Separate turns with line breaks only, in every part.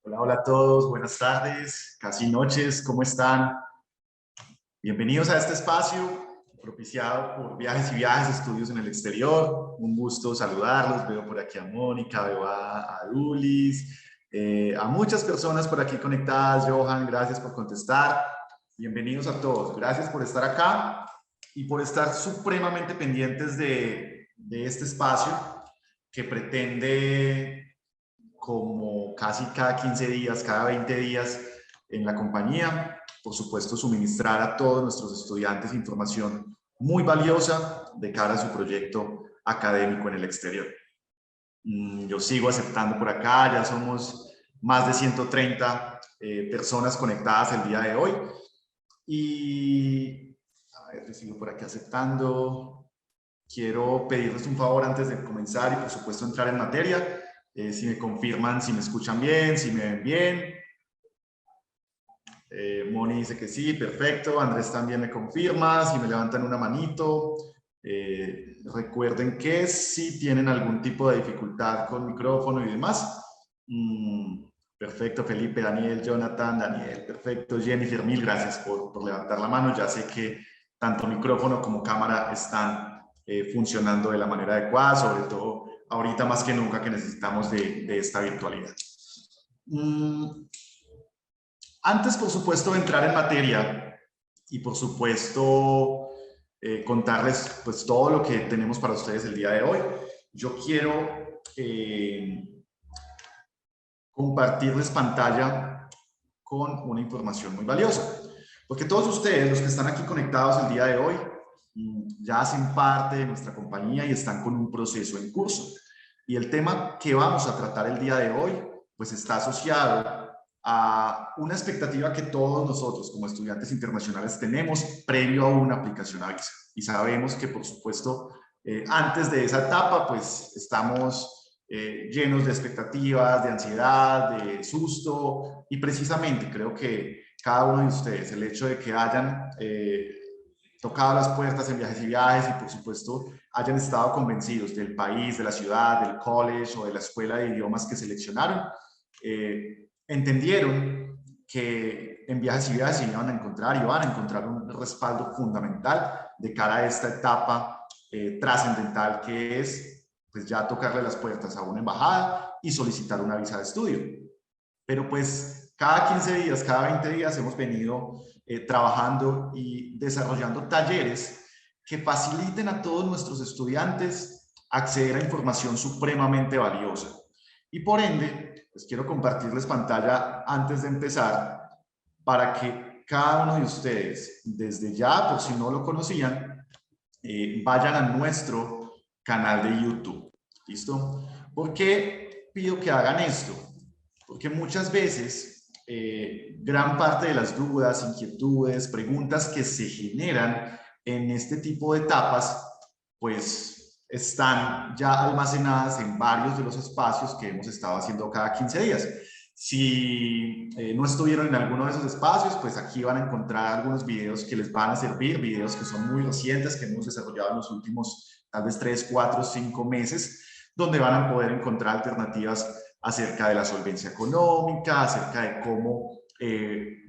Hola, hola a todos, buenas tardes, casi noches, ¿cómo están? Bienvenidos a este espacio propiciado por Viajes y Viajes, Estudios en el Exterior. Un gusto saludarlos, veo por aquí a Mónica, veo a Dulis, a muchas personas por aquí conectadas. Johan, gracias por contestar. Bienvenidos a todos, gracias por estar acá y por estar supremamente pendientes de este espacio que pretende, como casi cada 15 días, cada 20 días en la compañía, por supuesto, suministrar a todos nuestros estudiantes información muy valiosa de cara a su proyecto académico en el exterior. Yo sigo aceptando por acá, ya somos más de 130 personas conectadas el día de hoy. Y a ver, sigo por aquí aceptando. Quiero pedirles un favor antes de comenzar y por supuesto entrar en materia. Si me confirman, si me escuchan bien, si me ven bien. Moni dice que sí, perfecto. Andrés también me confirma, si me levantan una manito. Recuerden que si tienen algún tipo de dificultad con micrófono y demás. Perfecto, Felipe, Daniel, Jonathan, Daniel, perfecto. Jennifer, mil gracias por levantar la mano. Ya sé que tanto micrófono como cámara están funcionando de la manera adecuada, sobre todo ahorita más que nunca que necesitamos de esta virtualidad. Antes, por supuesto, de entrar en materia y, por supuesto, contarles pues todo lo que tenemos para ustedes el día de hoy, yo quiero compartirles pantalla con una información muy valiosa. Porque todos ustedes, los que están aquí conectados el día de hoy, ya hacen parte de nuestra compañía y están con un proceso en curso. Y el tema que vamos a tratar el día de hoy, pues está asociado a una expectativa que todos nosotros como estudiantes internacionales tenemos previo a una aplicación a visa. Y sabemos que, por supuesto, antes de esa etapa, pues estamos llenos de expectativas, de ansiedad, de susto, y precisamente creo que cada uno de ustedes, el hecho de que hayan tocado las puertas en Viajes y Viajes y, por supuesto, hayan estado convencidos del país, de la ciudad, del college o de la escuela de idiomas que seleccionaron, entendieron que en Viajes y Viajes iban a encontrar y van a encontrar un respaldo fundamental de cara a esta etapa trascendental que es pues ya tocarle las puertas a una embajada y solicitar una visa de estudio. Pero pues cada 15 días, cada 20 días hemos venido trabajando y desarrollando talleres que faciliten a todos nuestros estudiantes acceder a información supremamente valiosa. Y por ende, pues quiero compartirles pantalla antes de empezar para que cada uno de ustedes, desde ya, por si no lo conocían, vayan a nuestro canal de YouTube. ¿Listo? ¿Por qué pido que hagan esto? Porque muchas veces gran parte de las dudas, inquietudes, preguntas que se generan en este tipo de etapas, pues están ya almacenadas en varios de los espacios que hemos estado haciendo cada 15 días. Si no estuvieron en alguno de esos espacios, pues aquí van a encontrar algunos videos que les van a servir, videos que son muy recientes, que hemos desarrollado en los últimos tal vez 3, 4, 5 meses, donde van a poder encontrar alternativas acerca de la solvencia económica, acerca de cómo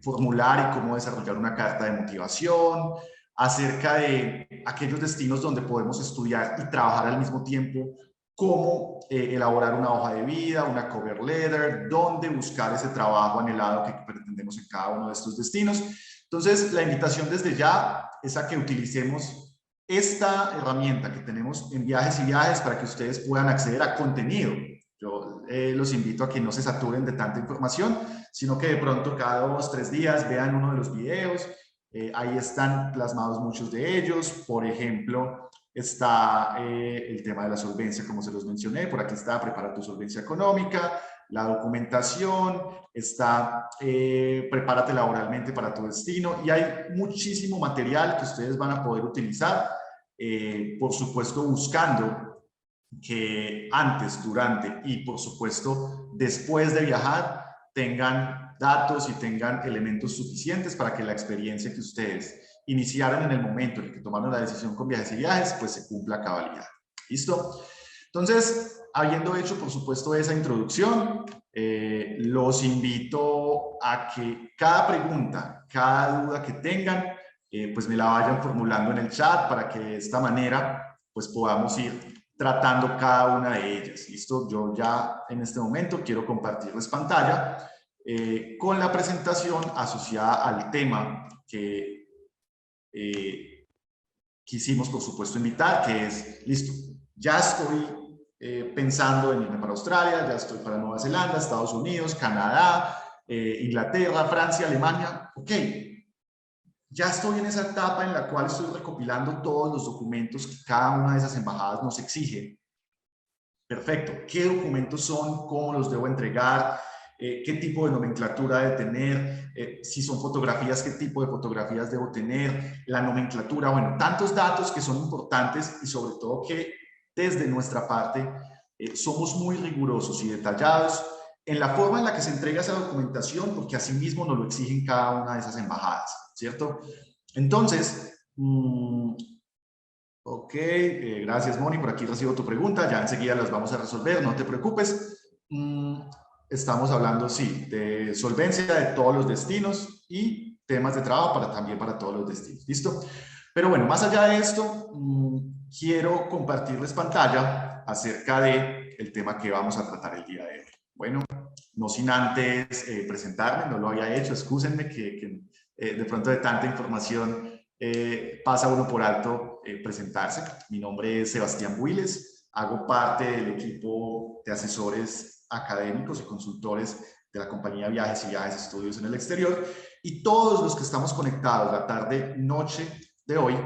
formular y cómo desarrollar una carta de motivación, acerca de aquellos destinos donde podemos estudiar y trabajar al mismo tiempo, cómo elaborar una hoja de vida, una cover letter, dónde buscar ese trabajo anhelado que pretendemos en cada uno de estos destinos. Entonces, la invitación desde ya es a que utilicemos esta herramienta que tenemos en Viajes y Viajes para que ustedes puedan acceder a contenido. Yo los invito a que no se saturen de tanta información, sino que de pronto cada 2, 3 días vean uno de los videos. Ahí están plasmados muchos de ellos. Por ejemplo, está el tema de la solvencia, como se los mencioné. Por aquí está Prepara tu solvencia económica, la documentación, está Prepárate laboralmente para tu destino, y hay muchísimo material que ustedes van a poder utilizar, por supuesto buscando que antes, durante y por supuesto después de viajar tengan datos y tengan elementos suficientes para que la experiencia que ustedes iniciaron en el momento en el que tomaron la decisión con Viajes y Viajes pues se cumpla a cabalidad. ¿Listo? Entonces, habiendo hecho, por supuesto, esa introducción, los invito a que cada pregunta, cada duda que tengan, pues me la vayan formulando en el chat para que de esta manera pues podamos ir tratando cada una de ellas. ¿Listo? Yo ya en este momento quiero compartirles pantalla con la presentación asociada al tema que quisimos, por supuesto, invitar, que es, listo, ya estoy pensando en irme para Australia, ya estoy para Nueva Zelanda, Estados Unidos, Canadá, Inglaterra, Francia, Alemania. Ok, ya estoy en esa etapa en la cual estoy recopilando todos los documentos que cada una de esas embajadas nos exige. Perfecto. ¿Qué documentos son? ¿Cómo los debo entregar? ¿Qué tipo de nomenclatura debe tener? Si son fotografías, ¿qué tipo de fotografías debo tener? La nomenclatura, bueno, tantos datos que son importantes y sobre todo que desde nuestra parte somos muy rigurosos y detallados en la forma en la que se entrega esa documentación, porque asimismo nos lo exigen cada una de esas embajadas, ¿cierto? Entonces, ok, gracias Moni, por aquí recibo tu pregunta, ya enseguida las vamos a resolver, no te preocupes. Estamos hablando, sí, de solvencia de todos los destinos y temas de trabajo también para todos los destinos, ¿listo? Pero bueno, más allá de esto, quiero compartirles pantalla acerca del tema que vamos a tratar el día de hoy. Bueno, no sin antes presentarme, no lo había hecho, excúsenme que de pronto de tanta información pasa uno por alto presentarse. Mi nombre es Sebastián Builes, hago parte del equipo de asesores académicos y consultores de la compañía Viajes y Viajes Estudios en el Exterior, y todos los que estamos conectados la tarde, noche de hoy,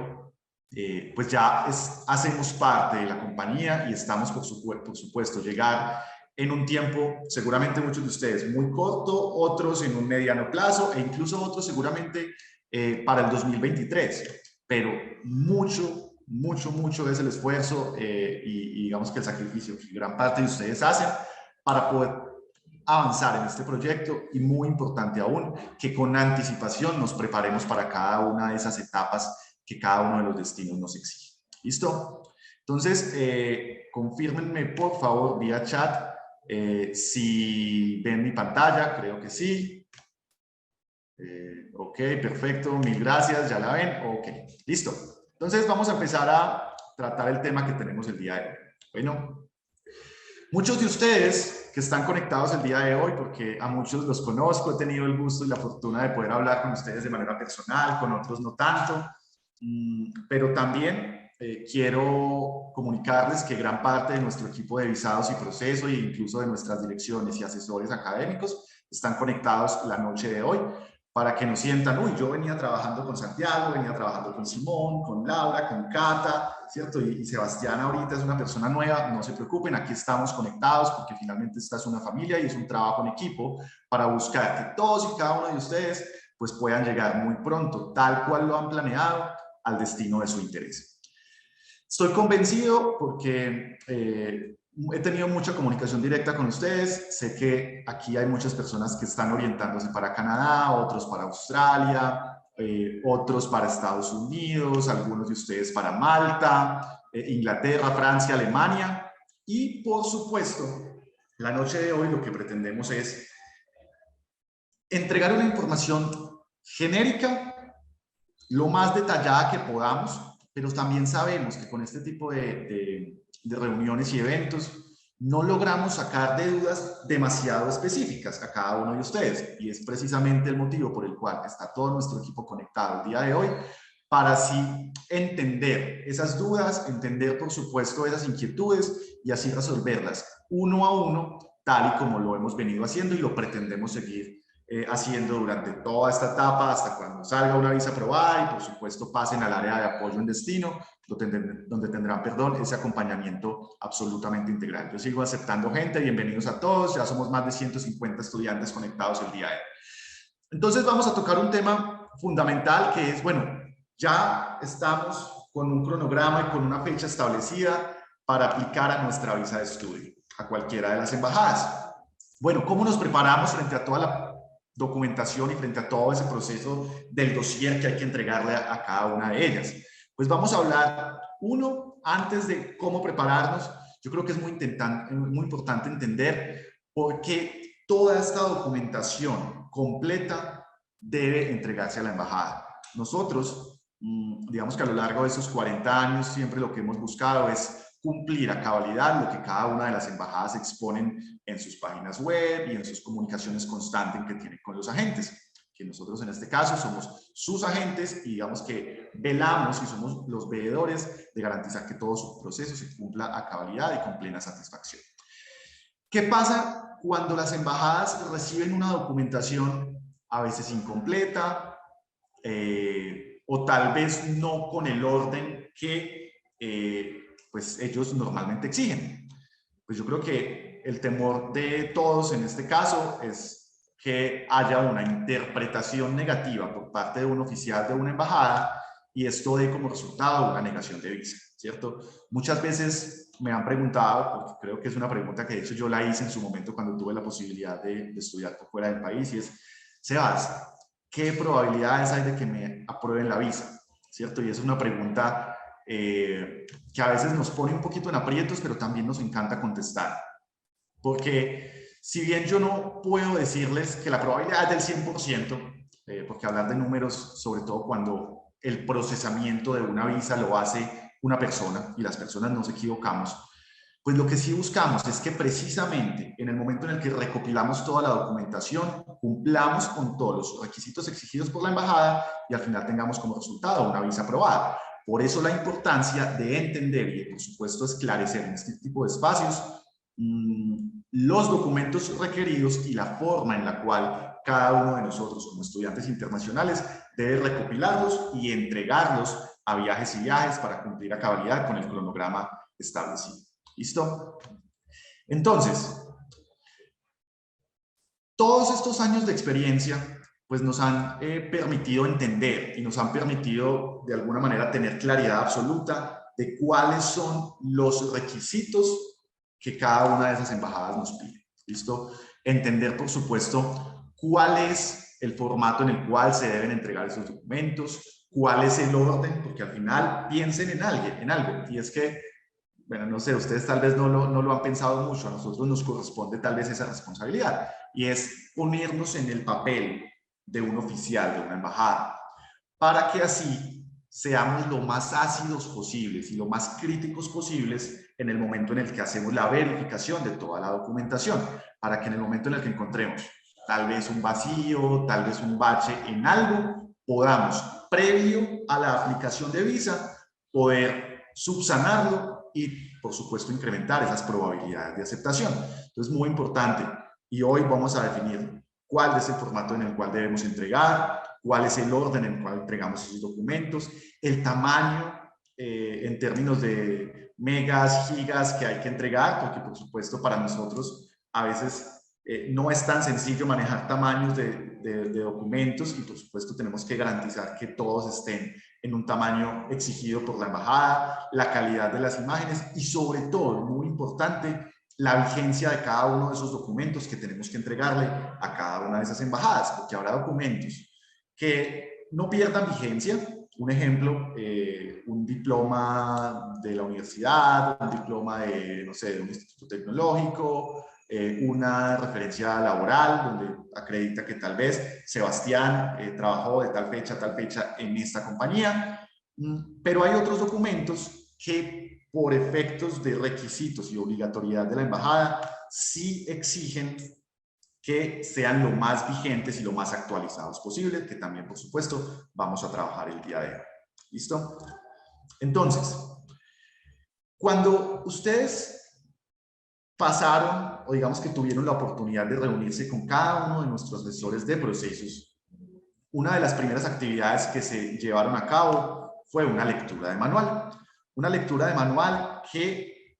pues ya hacemos parte de la compañía y estamos, por supuesto, llegar en un tiempo, seguramente muchos de ustedes muy corto, otros en un mediano plazo e incluso otros seguramente para el 2023, pero mucho es el esfuerzo y digamos que el sacrificio que gran parte de ustedes hacen para poder avanzar en este proyecto, y muy importante aún, que con anticipación nos preparemos para cada una de esas etapas que cada uno de los destinos nos exige. ¿Listo? Entonces, confírmenme por favor vía chat si ven mi pantalla, creo que sí. Ok, perfecto, mil gracias, ya la ven. Ok, listo. Entonces vamos a empezar a tratar el tema que tenemos el día de hoy. Bueno, muchos de ustedes que están conectados el día de hoy, porque a muchos los conozco, he tenido el gusto y la fortuna de poder hablar con ustedes de manera personal, con otros no tanto, pero también quiero comunicarles que gran parte de nuestro equipo de visados y proceso, e incluso de nuestras direcciones y asesores académicos, están conectados la noche de hoy para que nos sientan, uy, yo venía trabajando con Santiago, venía trabajando con Simón, con Laura, con Cata, ¿cierto? Y Sebastián ahorita es una persona nueva, no se preocupen, aquí estamos conectados porque finalmente esta es una familia y es un trabajo en equipo para buscar que todos y cada uno de ustedes pues puedan llegar muy pronto, tal cual lo han planeado, al destino de su interés. Estoy convencido porque he tenido mucha comunicación directa con ustedes. Sé que aquí hay muchas personas que están orientándose para Canadá, otros para Australia, otros para Estados Unidos, algunos de ustedes para Malta, Inglaterra, Francia, Alemania. Y por supuesto, la noche de hoy lo que pretendemos es entregar una información genérica, lo más detallada que podamos, pero también sabemos que con este tipo de reuniones y eventos no logramos sacar de dudas demasiado específicas a cada uno de ustedes, y es precisamente el motivo por el cual está todo nuestro equipo conectado el día de hoy, para así entender esas dudas, entender por supuesto esas inquietudes y así resolverlas uno a uno, tal y como lo hemos venido haciendo y lo pretendemos seguir haciendo durante toda esta etapa hasta cuando salga una visa aprobada y por supuesto pasen al área de apoyo en destino, donde tendrán, ese acompañamiento absolutamente integral. Yo sigo aceptando gente, bienvenidos a todos, ya somos más de 150 estudiantes conectados el día de hoy. Entonces vamos a tocar un tema fundamental que es, bueno, ya estamos con un cronograma y con una fecha establecida para aplicar a nuestra visa de estudio, a cualquiera de las embajadas. Bueno, ¿cómo nos preparamos frente a toda la documentación y frente a todo ese proceso del dossier que hay que entregarle a cada una de ellas? Pues vamos a hablar, antes de cómo prepararnos, yo creo que es muy importante entender por qué toda esta documentación completa debe entregarse a la embajada. Nosotros, digamos que a lo largo de esos 40 años, siempre lo que hemos buscado es cumplir a cabalidad lo que cada una de las embajadas exponen en sus páginas web y en sus comunicaciones constantes que tienen con los agentes, que nosotros en este caso somos sus agentes y digamos que velamos y somos los veedores de garantizar que todo su proceso se cumpla a cabalidad y con plena satisfacción. ¿Qué pasa cuando las embajadas reciben una documentación a veces incompleta o tal vez no con el orden que pues ellos normalmente exigen? Pues yo creo que el temor de todos en este caso es que haya una interpretación negativa por parte de un oficial de una embajada y esto dé como resultado una negación de visa, ¿cierto? Muchas veces me han preguntado, porque creo que es una pregunta que de hecho yo la hice en su momento cuando tuve la posibilidad de estudiar por fuera del país, y es: Sebas, ¿qué probabilidades hay de que me aprueben la visa? ¿Cierto? Y es una pregunta que a veces nos pone un poquito en aprietos, pero también nos encanta contestar. Porque si bien yo no puedo decirles que la probabilidad es del 100%, porque hablar de números, sobre todo cuando el procesamiento de una visa lo hace una persona y las personas nos equivocamos, pues lo que sí buscamos es que precisamente en el momento en el que recopilamos toda la documentación, cumplamos con todos los requisitos exigidos por la embajada y al final tengamos como resultado una visa aprobada. Por eso la importancia de entender y, por supuesto, esclarecer en este tipo de espacios los documentos requeridos y la forma en la cual cada uno de nosotros como estudiantes internacionales debe recopilarlos y entregarlos a viajes y viajes para cumplir a cabalidad con el cronograma establecido. ¿Listo? Entonces, todos estos años de experiencia pues nos han permitido entender y nos han permitido de alguna manera tener claridad absoluta de cuáles son los requisitos que cada una de esas embajadas nos pide. ¿Listo? Entender, por supuesto, cuál es el formato en el cual se deben entregar esos documentos, cuál es el orden, porque al final piensen en algo, y es que, bueno, no sé, ustedes tal vez no lo han pensado mucho, a nosotros nos corresponde tal vez esa responsabilidad, y es ponernos en el papel de un oficial, de una embajada, para que así seamos lo más ácidos posibles y lo más críticos posibles en el momento en el que hacemos la verificación de toda la documentación, para que en el momento en el que encontremos tal vez un vacío, tal vez un bache en algo, podamos, previo a la aplicación de visa, poder subsanarlo y, por supuesto, incrementar esas probabilidades de aceptación. Entonces, muy importante. Y hoy vamos a definir cuál es el formato en el cual debemos entregar, cuál es el orden en el cual entregamos esos documentos, el tamaño en términos de megas, gigas que hay que entregar, porque por supuesto para nosotros a veces no es tan sencillo manejar tamaños de documentos y por supuesto tenemos que garantizar que todos estén en un tamaño exigido por la embajada, la calidad de las imágenes y sobre todo, muy importante, la vigencia de cada uno de esos documentos que tenemos que entregarle a cada una de esas embajadas, porque habrá documentos que no pierdan vigencia. Un ejemplo, un diploma de la universidad, un diploma de, no sé, de un instituto tecnológico, una referencia laboral donde acredita que tal vez Sebastián trabajó de tal fecha a tal fecha en esta compañía. Pero hay otros documentos que por efectos de requisitos y obligatoriedad de la embajada sí exigen que sean lo más vigentes y lo más actualizados posible, que también, por supuesto, vamos a trabajar el día de hoy. ¿Listo? Entonces, cuando ustedes pasaron, o digamos que tuvieron la oportunidad de reunirse con cada uno de nuestros asesores de procesos, una de las primeras actividades que se llevaron a cabo fue una lectura de manual. Una lectura de manual que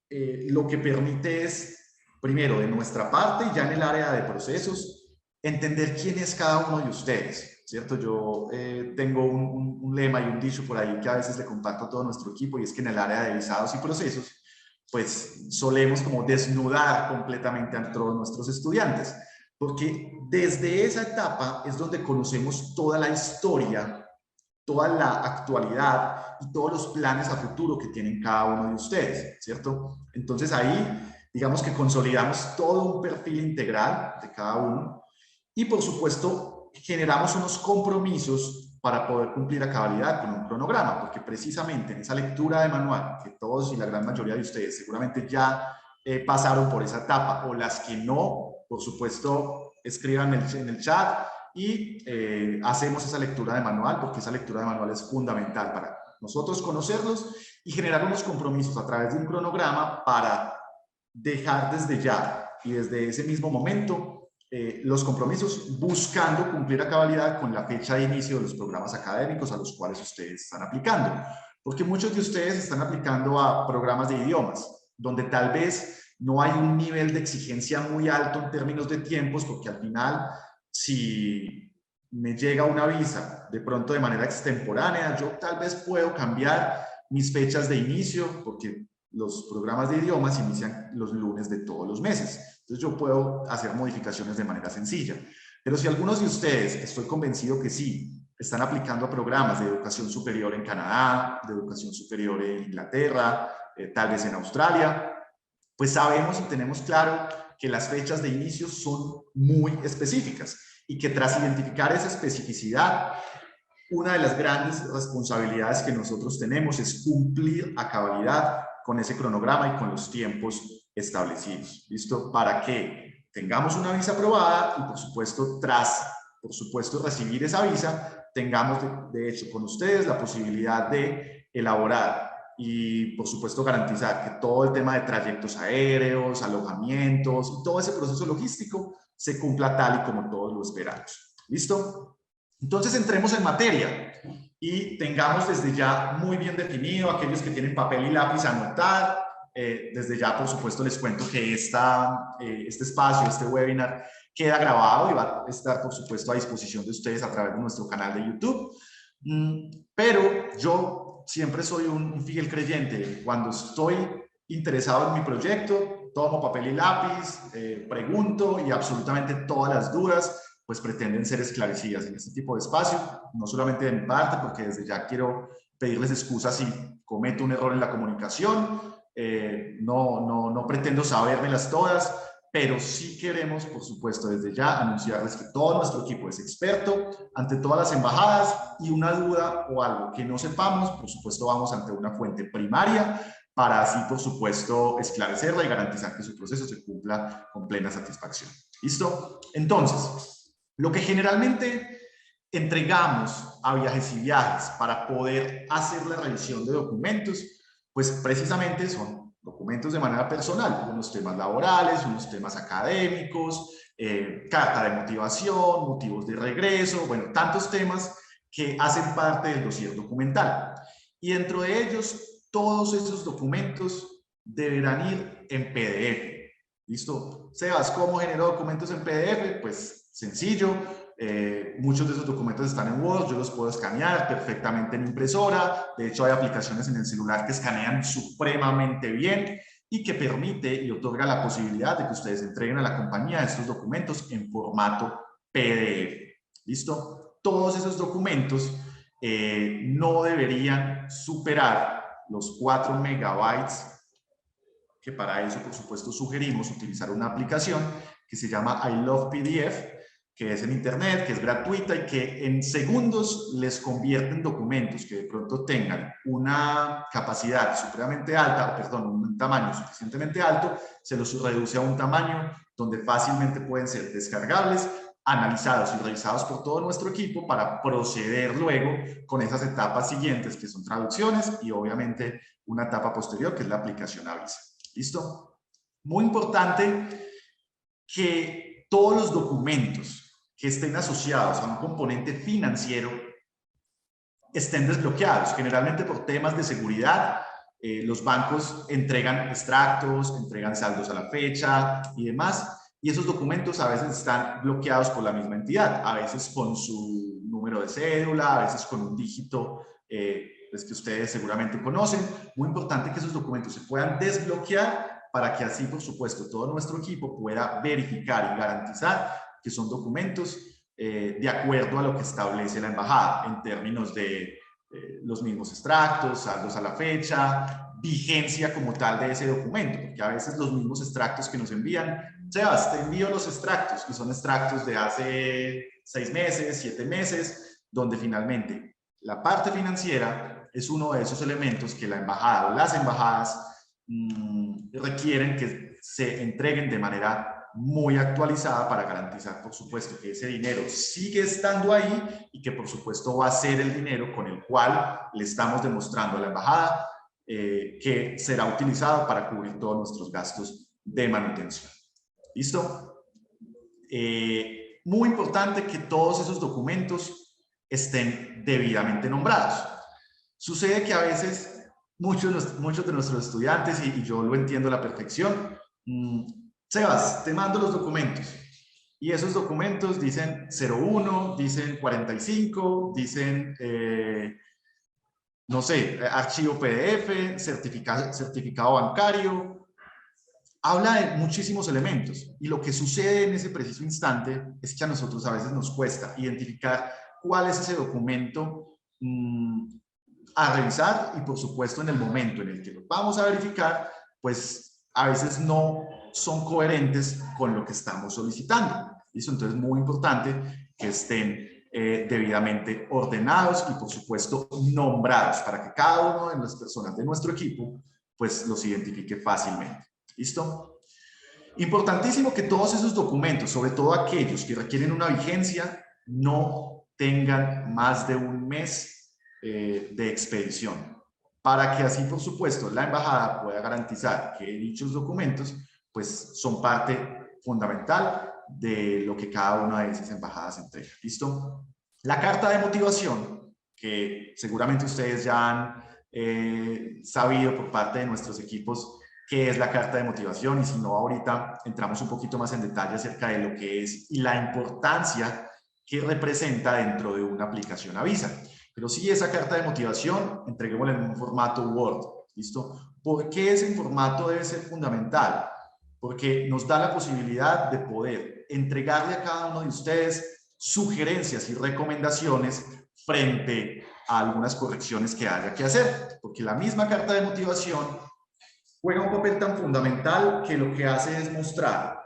lo que permite es, primero, de nuestra parte, ya en el área de procesos, entender quién es cada uno de ustedes, ¿cierto? Yo tengo un lema y un dicho por ahí que a veces le comparto a todo nuestro equipo, y es que en el área de visados y procesos, pues solemos como desnudar completamente a todos nuestros estudiantes, porque desde esa etapa es donde conocemos toda la historia toda la actualidad y todos los planes a futuro que tienen cada uno de ustedes, ¿cierto? Entonces ahí, digamos que consolidamos todo un perfil integral de cada uno y, por supuesto, generamos unos compromisos para poder cumplir a cabalidad con un cronograma, porque precisamente en esa lectura de manual, que todos y la gran mayoría de ustedes seguramente ya pasaron por esa etapa, o las que no, por supuesto, escriban en el chat y hacemos esa lectura de manual, porque esa lectura de manual es fundamental para nosotros conocerlos y generar unos compromisos a través de un cronograma para dejar desde ya y desde ese mismo momento los compromisos, buscando cumplir a cabalidad con la fecha de inicio de los programas académicos a los cuales ustedes están aplicando. Porque muchos de ustedes están aplicando a programas de idiomas, donde tal vez no hay un nivel de exigencia muy alto en términos de tiempos, porque al final, si me llega una visa de pronto de manera extemporánea, yo tal vez puedo cambiar mis fechas de inicio, porque los programas de idiomas inician los lunes de todos los meses. Entonces yo puedo hacer modificaciones de manera sencilla. Pero si algunos de ustedes, estoy convencido que sí, están aplicando a programas de educación superior en Canadá, de educación superior en Inglaterra, tal vez en Australia, pues sabemos y tenemos claro que las fechas de inicio son muy específicas y que tras identificar esa especificidad, una de las grandes responsabilidades que nosotros tenemos es cumplir a cabalidad con ese cronograma y con los tiempos establecidos. ¿Listo? Para que tengamos una visa aprobada y, por supuesto, tras, por supuesto, recibir esa visa, tengamos, de hecho, con ustedes la posibilidad de elaborar y, por supuesto, garantizar que todo el tema de trayectos aéreos, alojamientos y todo ese proceso logístico se cumpla tal y como todos lo esperamos. ¿Listo? Entonces entremos en materia y tengamos desde ya muy bien definido aquellos que tienen papel y lápiz anotar. Desde ya, por supuesto, les cuento que este espacio, este webinar, queda grabado y va a estar, por supuesto, a disposición de ustedes a través de nuestro canal de YouTube. Pero yo siempre soy un fiel creyente. Cuando estoy interesado en mi proyecto, tomo papel y lápiz, pregunto y absolutamente todas las dudas pues pretenden ser esclarecidas en este tipo de espacio, no solamente de mi parte, porque desde ya quiero pedirles excusas si cometo un error en la comunicación, no pretendo sabérmelas todas, pero sí queremos, por supuesto, desde ya anunciarles que todo nuestro equipo es experto ante todas las embajadas y una duda o algo que no sepamos, por supuesto, vamos ante una fuente primaria para así, por supuesto, esclarecerla y garantizar que su proceso se cumpla con plena satisfacción. ¿Listo? Entonces, lo que generalmente entregamos a Viajes y Viajes para poder hacer la revisión de documentos, pues precisamente son documentos de manera personal, unos temas laborales, unos temas académicos, carta de motivación, motivos de regreso, bueno, tantos temas que hacen parte del dossier documental. Y dentro de ellos, todos esos documentos deberán ir en PDF. ¿Listo? Sebas, ¿cómo genero documentos en PDF? Pues sencillo, muchos de esos documentos están en Word, yo los puedo escanear perfectamente en impresora, de hecho hay aplicaciones en el celular que escanean supremamente bien y que permite y otorga la posibilidad de que ustedes entreguen a la compañía estos documentos en formato PDF. ¿Listo? Todos esos documentos no deberían superar los 4 megabytes, que para eso, por supuesto, sugerimos utilizar una aplicación que se llama I Love PDF, que es en internet, que es gratuita y que en segundos les convierte en documentos que de pronto tengan una capacidad supremamente alta, perdón, un tamaño suficientemente alto, se los reduce a un tamaño donde fácilmente pueden ser descargables, analizados y revisados por todo nuestro equipo para proceder luego con esas etapas siguientes que son traducciones y obviamente una etapa posterior que es la aplicación a visa. ¿Listo? Muy importante que todos los documentos que estén asociados a un componente financiero estén desbloqueados, generalmente por temas de seguridad. Los bancos entregan extractos, entregan saldos a la fecha y demás, y esos documentos a veces están bloqueados por la misma entidad, a veces con su número de cédula, a veces con un dígito pues que ustedes seguramente conocen. Muy importante que esos documentos se puedan desbloquear para que así, por supuesto, todo nuestro equipo pueda verificar y garantizar que son documentos de acuerdo a lo que establece la embajada en términos de los mismos extractos, saldos a la fecha, vigencia como tal de ese documento, porque a veces los mismos extractos que nos envían, Sebas, te envío los extractos, que son extractos de hace 6 meses, 7 meses, donde finalmente la parte financiera es uno de esos elementos que la embajada o las embajadas requieren que se entreguen de manera muy actualizada para garantizar, por supuesto, que ese dinero sigue estando ahí y que, por supuesto, va a ser el dinero con el cual le estamos demostrando a la embajada que será utilizado para cubrir todos nuestros gastos de manutención. ¿Listo? Muy importante que todos esos documentos estén debidamente nombrados. Sucede que a veces muchos de nuestros estudiantes, y yo lo entiendo a la perfección, Sebas, te mando los documentos. Y esos documentos dicen 01, dicen 45, dicen, no sé, archivo PDF, certificado bancario. Habla de muchísimos elementos. Y lo que sucede en ese preciso instante es que a nosotros a veces nos cuesta identificar cuál es ese documento a revisar y, por supuesto, en el momento en el que lo vamos a verificar, pues a veces no son coherentes con lo que estamos solicitando. ¿Listo? Entonces es muy importante que estén debidamente ordenados y, por supuesto, nombrados para que cada una de las personas de nuestro equipo pues los identifique fácilmente. ¿Listo? Importantísimo que todos esos documentos, sobre todo aquellos que requieren una vigencia, no tengan más de un mes de expedición, para que así, por supuesto, la embajada pueda garantizar que dichos documentos pues son parte fundamental de lo que cada una de esas embajadas entrega. ¿Listo? La carta de motivación, que seguramente ustedes ya han sabido por parte de nuestros equipos qué es la carta de motivación, y si no, ahorita entramos un poquito más en detalle acerca de lo que es y la importancia que representa dentro de una aplicación Avisa. Pero sí, esa carta de motivación, entreguémosla en un formato Word. ¿Listo? ¿Por qué ese formato debe ser fundamental? Porque nos da la posibilidad de poder entregarle a cada uno de ustedes sugerencias y recomendaciones frente a algunas correcciones que haya que hacer. Porque la misma carta de motivación juega un papel tan fundamental que lo que hace es mostrar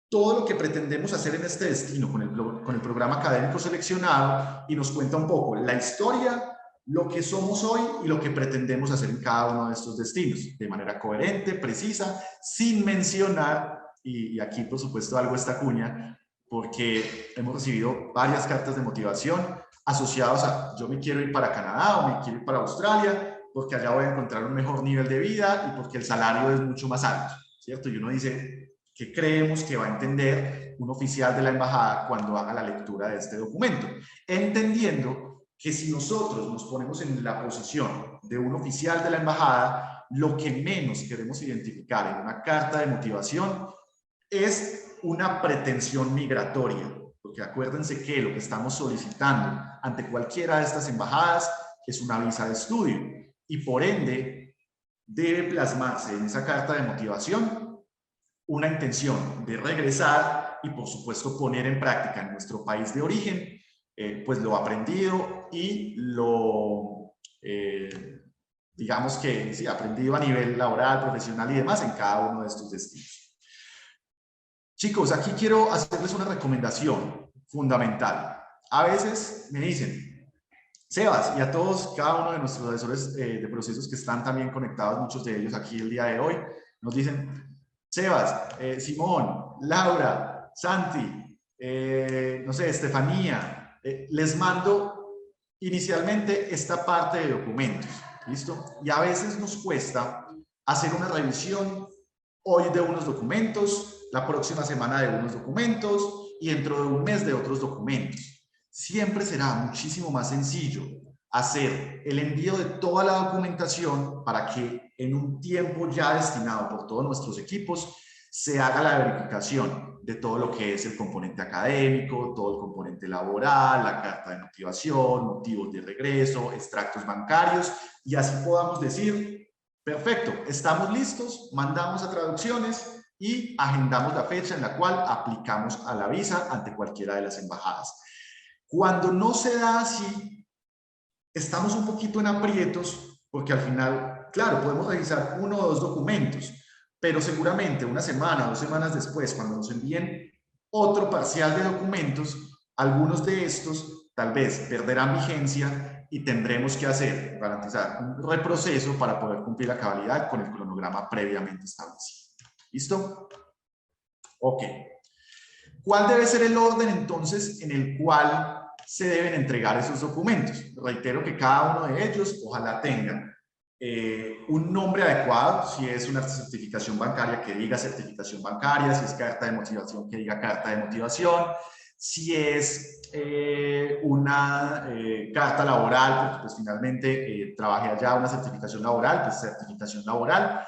todo lo que pretendemos hacer en este destino con el programa académico seleccionado, y nos cuenta un poco la historia, lo que somos hoy y lo que pretendemos hacer en cada uno de estos destinos, de manera coherente, precisa, sin mencionar, y aquí por supuesto algo esta cuña, porque hemos recibido varias cartas de motivación asociadas a yo me quiero ir para Canadá o me quiero ir para Australia, porque allá voy a encontrar un mejor nivel de vida y porque el salario es mucho más alto, ¿cierto? Y uno dice, ¿qué creemos que va a entender un oficial de la embajada cuando haga la lectura de este documento? Entendiendo que si nosotros nos ponemos en la posición de un oficial de la embajada, lo que menos queremos identificar en una carta de motivación es una pretensión migratoria, porque acuérdense que lo que estamos solicitando ante cualquiera de estas embajadas es una visa de estudio, y por ende debe plasmarse en esa carta de motivación una intención de regresar y, por supuesto, poner en práctica en nuestro país de origen pues lo aprendido y lo, digamos que sí, aprendido a nivel laboral, profesional y demás en cada uno de estos destinos. Chicos, aquí quiero hacerles una recomendación fundamental. A veces me dicen, Sebas, y a todos, cada uno de nuestros asesores de procesos que están también conectados, muchos de ellos aquí el día de hoy, nos dicen, Sebas, Simón, Laura, Santi, no sé, Estefanía, les mando inicialmente esta parte de documentos, ¿listo? Y a veces nos cuesta hacer una revisión hoy de unos documentos, la próxima semana de unos documentos y dentro de un mes de otros documentos. Siempre será muchísimo más sencillo hacer el envío de toda la documentación para que en un tiempo ya destinado por todos nuestros equipos se haga la verificación de todo lo que es el componente académico, todo el componente laboral, la carta de motivación, motivos de regreso, extractos bancarios, y así podamos decir, perfecto, estamos listos, mandamos a traducciones y agendamos la fecha en la cual aplicamos a la visa ante cualquiera de las embajadas. Cuando no se da así, estamos un poquito en aprietos porque al final, claro, podemos revisar 1 o 2 documentos, pero seguramente una semana o 2 semanas después, cuando nos envíen otro parcial de documentos, algunos de estos tal vez perderán vigencia y tendremos que hacer, garantizar un reproceso para poder cumplir la cabalidad con el cronograma previamente establecido. ¿Listo? Ok. ¿Cuál debe ser el orden entonces en el cual se deben entregar esos documentos? Reitero que cada uno de ellos ojalá tenga un nombre adecuado, si es una certificación bancaria que diga certificación bancaria, si es carta de motivación que diga carta de motivación, si es una carta laboral, porque pues finalmente trabajé allá, una certificación laboral, pues certificación laboral,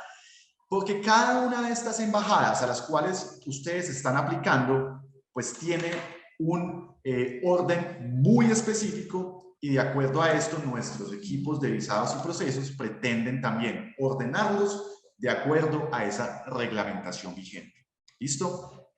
porque cada una de estas embajadas a las cuales ustedes están aplicando, pues tiene un orden muy específico y de acuerdo a esto nuestros equipos de visados y procesos pretenden también ordenarlos de acuerdo a esa reglamentación vigente. ¿Listo?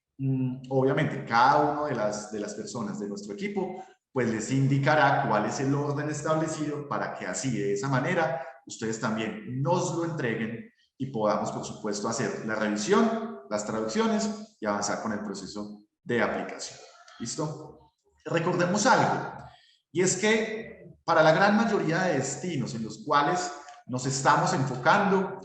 Obviamente cada una de las personas de nuestro equipo pues les indicará cuál es el orden establecido para que así de esa manera ustedes también nos lo entreguen y podamos, por supuesto, hacer la revisión, las traducciones y avanzar con el proceso de aplicación. ¿Listo? Recordemos algo, y es que para la gran mayoría de destinos en los cuales nos estamos enfocando,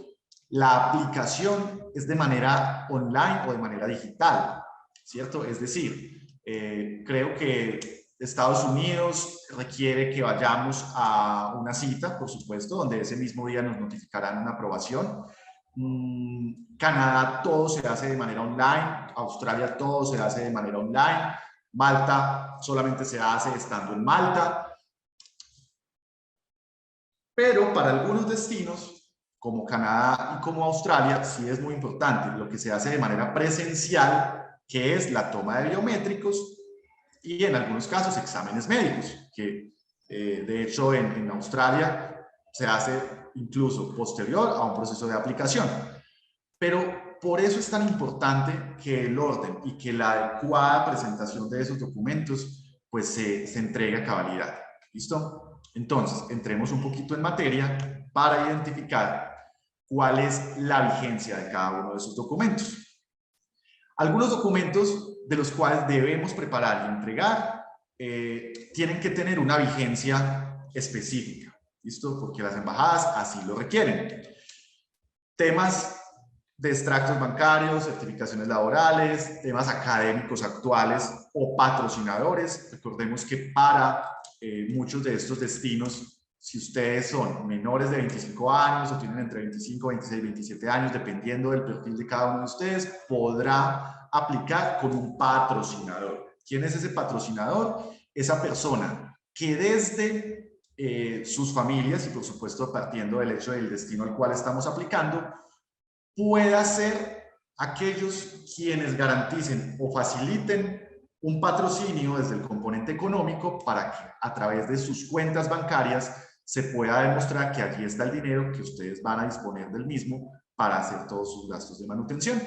la aplicación es de manera online o de manera digital, ¿cierto? Es decir, creo que Estados Unidos requiere que vayamos a una cita, por supuesto, donde ese mismo día nos notificarán una aprobación. Canadá todo se hace de manera online, Australia todo se hace de manera online, Malta solamente se hace estando en Malta. Pero para algunos destinos, como Canadá y como Australia, sí es muy importante lo que se hace de manera presencial, que es la toma de biométricos y en algunos casos exámenes médicos, que de hecho en Australia se hace incluso posterior a un proceso de aplicación. Pero por eso es tan importante que el orden y que la adecuada presentación de esos documentos pues se entregue a cabalidad. ¿Listo? Entonces, entremos un poquito en materia para identificar cuál es la vigencia de cada uno de esos documentos. Algunos documentos de los cuales debemos preparar y entregar tienen que tener una vigencia específica, ¿listo? Porque las embajadas así lo requieren. Temas de extractos bancarios, certificaciones laborales, temas académicos actuales o patrocinadores. Recordemos que para muchos de estos destinos, si ustedes son menores de 25 años o tienen entre 25, 26, 27 años, dependiendo del perfil de cada uno de ustedes, podrá aplicar con un patrocinador. ¿Quién es ese patrocinador? Esa persona que desde sus familias y por supuesto partiendo del hecho del destino al cual estamos aplicando, pueda ser aquellos quienes garanticen o faciliten un patrocinio desde el componente económico para que a través de sus cuentas bancarias se pueda demostrar que allí está el dinero que ustedes van a disponer del mismo para hacer todos sus gastos de manutención.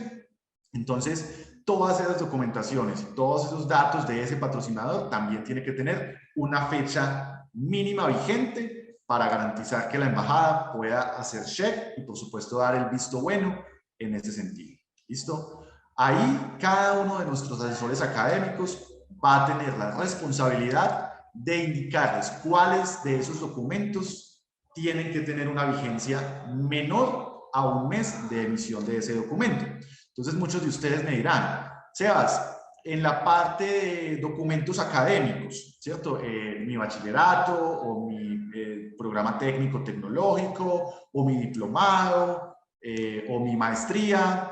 Entonces, todas esas documentaciones y todos esos datos de ese patrocinador también tiene que tener una fecha mínima vigente para garantizar que la embajada pueda hacer check y por supuesto dar el visto bueno en ese sentido. ¿Listo? Ahí cada uno de nuestros asesores académicos va a tener la responsabilidad de indicarles cuáles de esos documentos tienen que tener una vigencia menor a un mes de emisión de ese documento. Entonces muchos de ustedes me dirán, Sebas, en la parte de documentos académicos, ¿cierto? Mi bachillerato o mi programa técnico tecnológico o mi diplomado o mi maestría,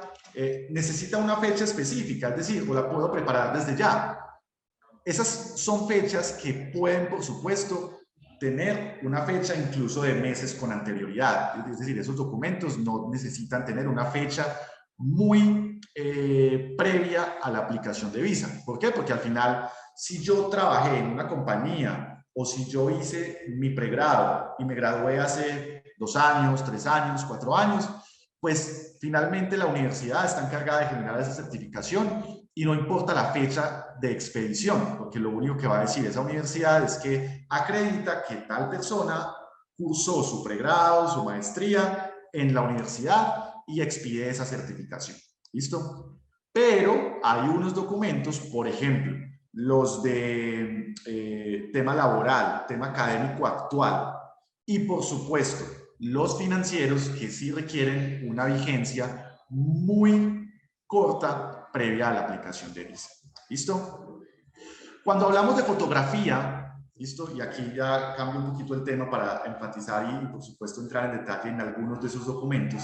necesita una fecha específica, es decir, o la puedo preparar desde ya. Esas son fechas que pueden, por supuesto, tener una fecha incluso de meses con anterioridad. Es decir, esos documentos no necesitan tener una fecha muy previa a la aplicación de visa. ¿Por qué? Porque al final, si yo trabajé en una compañía o si yo hice mi pregrado y me gradué hace 2 años, 3 años, 4 años, pues finalmente la universidad está encargada de generar esa certificación y no importa la fecha de expedición, porque lo único que va a decir esa universidad es que acredita que tal persona cursó su pregrado, su maestría en la universidad y expide esa certificación. ¿Listo? Pero hay unos documentos, por ejemplo, los de tema laboral, tema académico actual y, por supuesto, los financieros que sí requieren una vigencia muy corta previa a la aplicación de visa. ¿Listo? Cuando hablamos de fotografía, ¿listo? Y aquí ya cambio un poquito el tema para enfatizar y por supuesto entrar en detalle en algunos de esos documentos.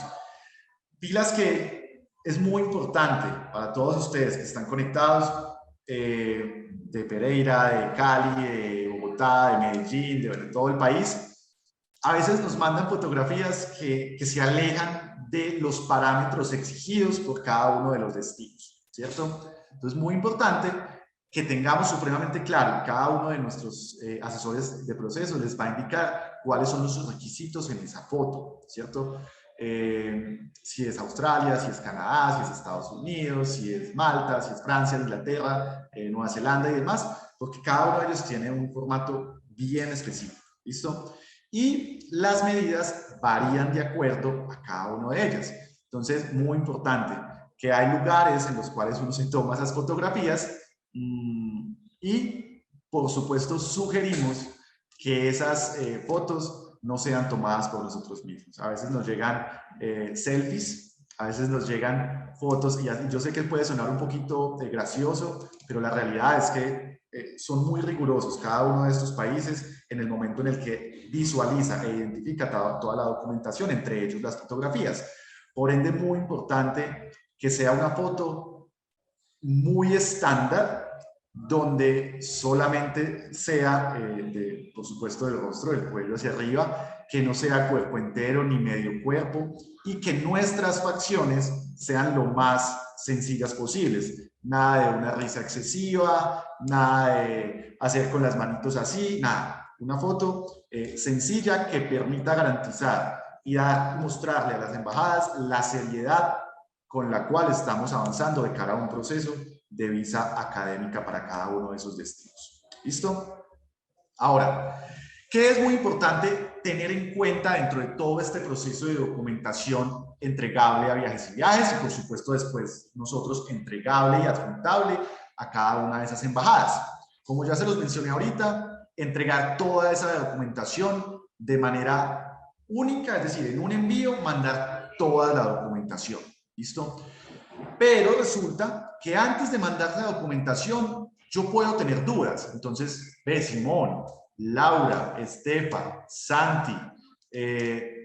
Pilas que es muy importante para todos ustedes que están conectados de Pereira, de Cali, de Bogotá, de Medellín, de todo el país. A veces nos mandan fotografías que se alejan de los parámetros exigidos por cada uno de los destinos, ¿cierto? Entonces, muy importante que tengamos supremamente claro, cada uno de nuestros asesores de proceso les va a indicar cuáles son los requisitos en esa foto, ¿cierto? Si es Australia, si es Canadá, si es Estados Unidos, si es Malta, si es Francia, Inglaterra, Nueva Zelanda y demás, porque cada uno de ellos tiene un formato bien específico, ¿listo? Y las medidas varían de acuerdo a cada una de ellas. Entonces, muy importante que hay lugares en los cuales uno se toma esas fotografías y, por supuesto, sugerimos que esas fotos no sean tomadas por nosotros mismos. A veces nos llegan selfies, a veces nos llegan fotos, y yo sé que puede sonar un poquito gracioso, pero la realidad es que son muy rigurosos cada uno de estos países en el momento en el que visualiza e identifica toda la documentación, entre ellos las fotografías. Por ende, muy importante que sea una foto muy estándar, donde solamente sea, por supuesto, del rostro, del cuello hacia arriba, que no sea cuerpo entero ni medio cuerpo, y que nuestras facciones sean lo más sencillas posibles. Nada de una risa excesiva, nada de hacer con las manitos así, nada. Una foto sencilla que permita garantizar y mostrarle a las embajadas la seriedad con la cual estamos avanzando de cara a un proceso de visa académica para cada uno de esos destinos. ¿Listo? Ahora, ¿qué es muy importante tener en cuenta dentro de todo este proceso de documentación entregable a Viajes y Viajes? Y por supuesto después nosotros entregable y adjuntable a cada una de esas embajadas. Como ya se los mencioné ahorita, entregar toda esa documentación de manera única, es decir, en un envío mandar toda la documentación. ¿Listo? Pero resulta que antes de mandar la documentación, yo puedo tener dudas. Entonces, Simón, Laura, Estefa, Santi,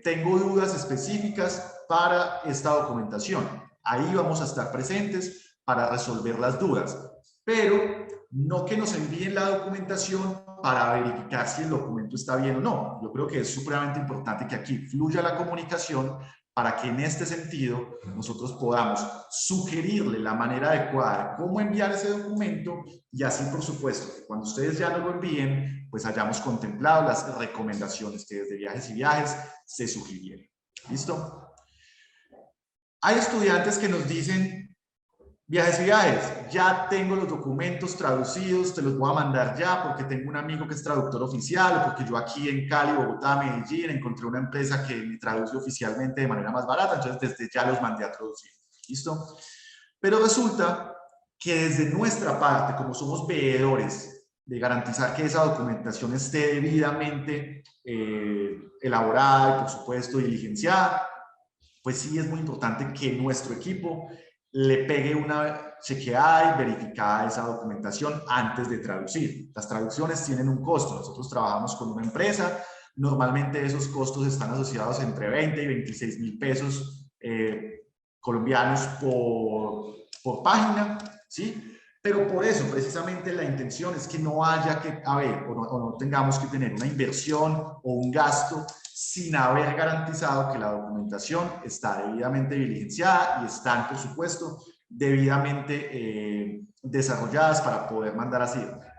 tengo dudas específicas para esta documentación. Ahí vamos a estar presentes para resolver las dudas. Pero no que nos envíen la documentación para verificar si el documento está bien o no. Yo creo que es supremamente importante que aquí fluya la comunicación para que en este sentido nosotros podamos sugerirle la manera adecuada de cómo enviar ese documento y así, por supuesto, que cuando ustedes ya lo envíen, pues hayamos contemplado las recomendaciones que desde Viajes y Viajes se sugirieron. ¿Listo? Hay estudiantes que nos dicen, Viajes y Viajes, ya tengo los documentos traducidos, te los voy a mandar ya porque tengo un amigo que es traductor oficial o porque yo aquí en Cali, Bogotá, Medellín encontré una empresa que me traduce oficialmente de manera más barata, entonces desde ya los mandé a traducir. ¿Listo? Pero resulta que desde nuestra parte, como somos veedores de garantizar que esa documentación esté debidamente elaborada y, por supuesto, diligenciada, pues sí es muy importante que nuestro equipo le pegue una chequeada y verificada esa documentación antes de traducir. Las traducciones tienen un costo. Nosotros trabajamos con una empresa. Normalmente esos costos están asociados entre 20 y 26 mil pesos colombianos por página, ¿sí? Pero por eso, precisamente, la intención es que no haya que haber o no tengamos que tener una inversión o un gasto sin haber garantizado que la documentación está debidamente diligenciada y están, por supuesto, debidamente desarrolladas para poder mandar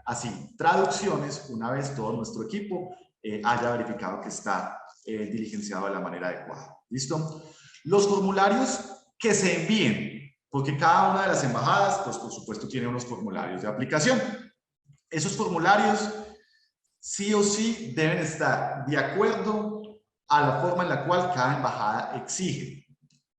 así traducciones una vez todo nuestro equipo haya verificado que está diligenciado de la manera adecuada. ¿Listo? Los formularios que se envíen, porque cada una de las embajadas, pues por supuesto, tiene unos formularios de aplicación. Esos formularios sí o sí deben estar de acuerdo a la forma en la cual cada embajada exige.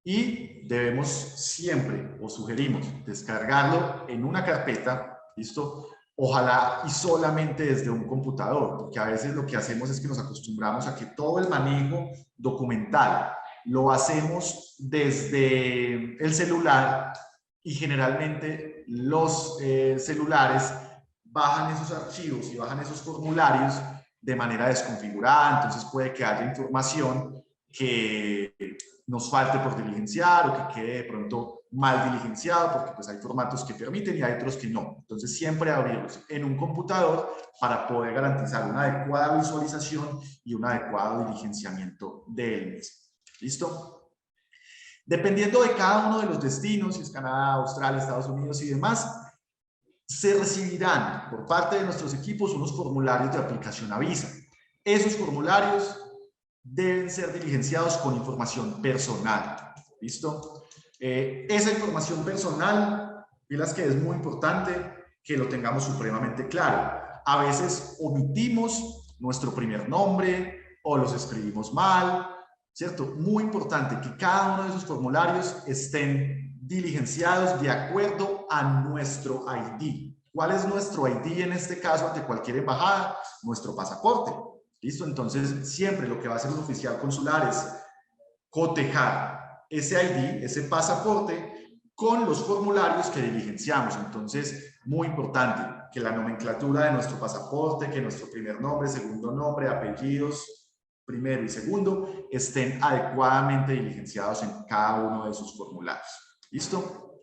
Y debemos siempre, o sugerimos, descargarlo en una carpeta, ¿listo? Ojalá y solamente desde un computador, porque a veces lo que hacemos es que nos acostumbramos a que todo el manejo documental lo hacemos desde el celular y generalmente los celulares bajan esos archivos y bajan esos formularios de manera desconfigurada, entonces puede que haya información que nos falte por diligenciar o que quede de pronto mal diligenciado, porque pues hay formatos que permiten y hay otros que no. Entonces siempre abrirlos en un computador para poder garantizar una adecuada visualización y un adecuado diligenciamiento del mismo. ¿Listo? Dependiendo de cada uno de los destinos, si es Canadá, Australia, Estados Unidos y demás, se recibirán por parte de nuestros equipos unos formularios de aplicación a visa. Esos formularios deben ser diligenciados con información personal. ¿Listo? Esa información personal, pilas que es muy importante que lo tengamos supremamente claro. A veces omitimos nuestro primer nombre o los escribimos mal, ¿cierto? Muy importante que cada uno de esos formularios estén diligenciados de acuerdo a nuestro ID. ¿Cuál es nuestro ID en este caso ante cualquier embajada? Nuestro pasaporte. ¿Listo? Entonces, siempre lo que va a hacer un oficial consular es cotejar ese ID, ese pasaporte, con los formularios que diligenciamos. Entonces, muy importante que la nomenclatura de nuestro pasaporte, que nuestro primer nombre, segundo nombre, apellidos, primero y segundo, estén adecuadamente diligenciados en cada uno de sus formularios. ¿Listo?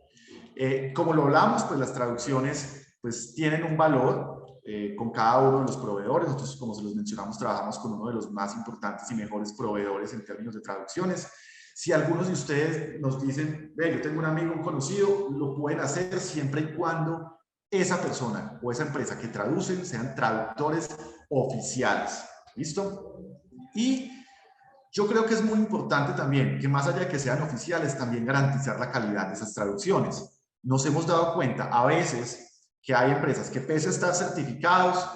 Como lo hablamos, pues las traducciones pues tienen un valor con cada uno de los proveedores. Nosotros, como se los mencionamos, trabajamos con uno de los más importantes y mejores proveedores en términos de traducciones. Si algunos de ustedes nos dicen, ve, yo tengo un amigo, un conocido, lo pueden hacer siempre y cuando esa persona o esa empresa que traducen sean traductores oficiales. ¿Listo? Y yo creo que es muy importante también que más allá de que sean oficiales, también garantizar la calidad de esas traducciones. Nos hemos dado cuenta a veces que hay empresas que pese a estar certificados,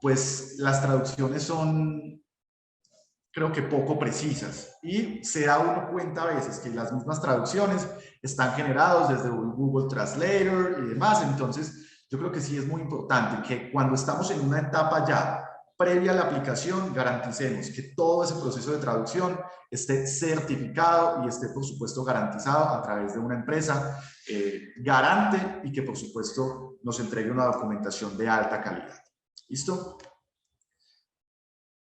pues las traducciones son, creo que poco precisas, y se da uno cuenta a veces que las mismas traducciones están generadas desde Google Translator y demás. Entonces yo creo que sí es muy importante que cuando estamos en una etapa ya previa a la aplicación, garanticemos que todo ese proceso de traducción esté certificado y esté, por supuesto, garantizado a través de una empresa garante y que, por supuesto, nos entregue una documentación de alta calidad. ¿Listo?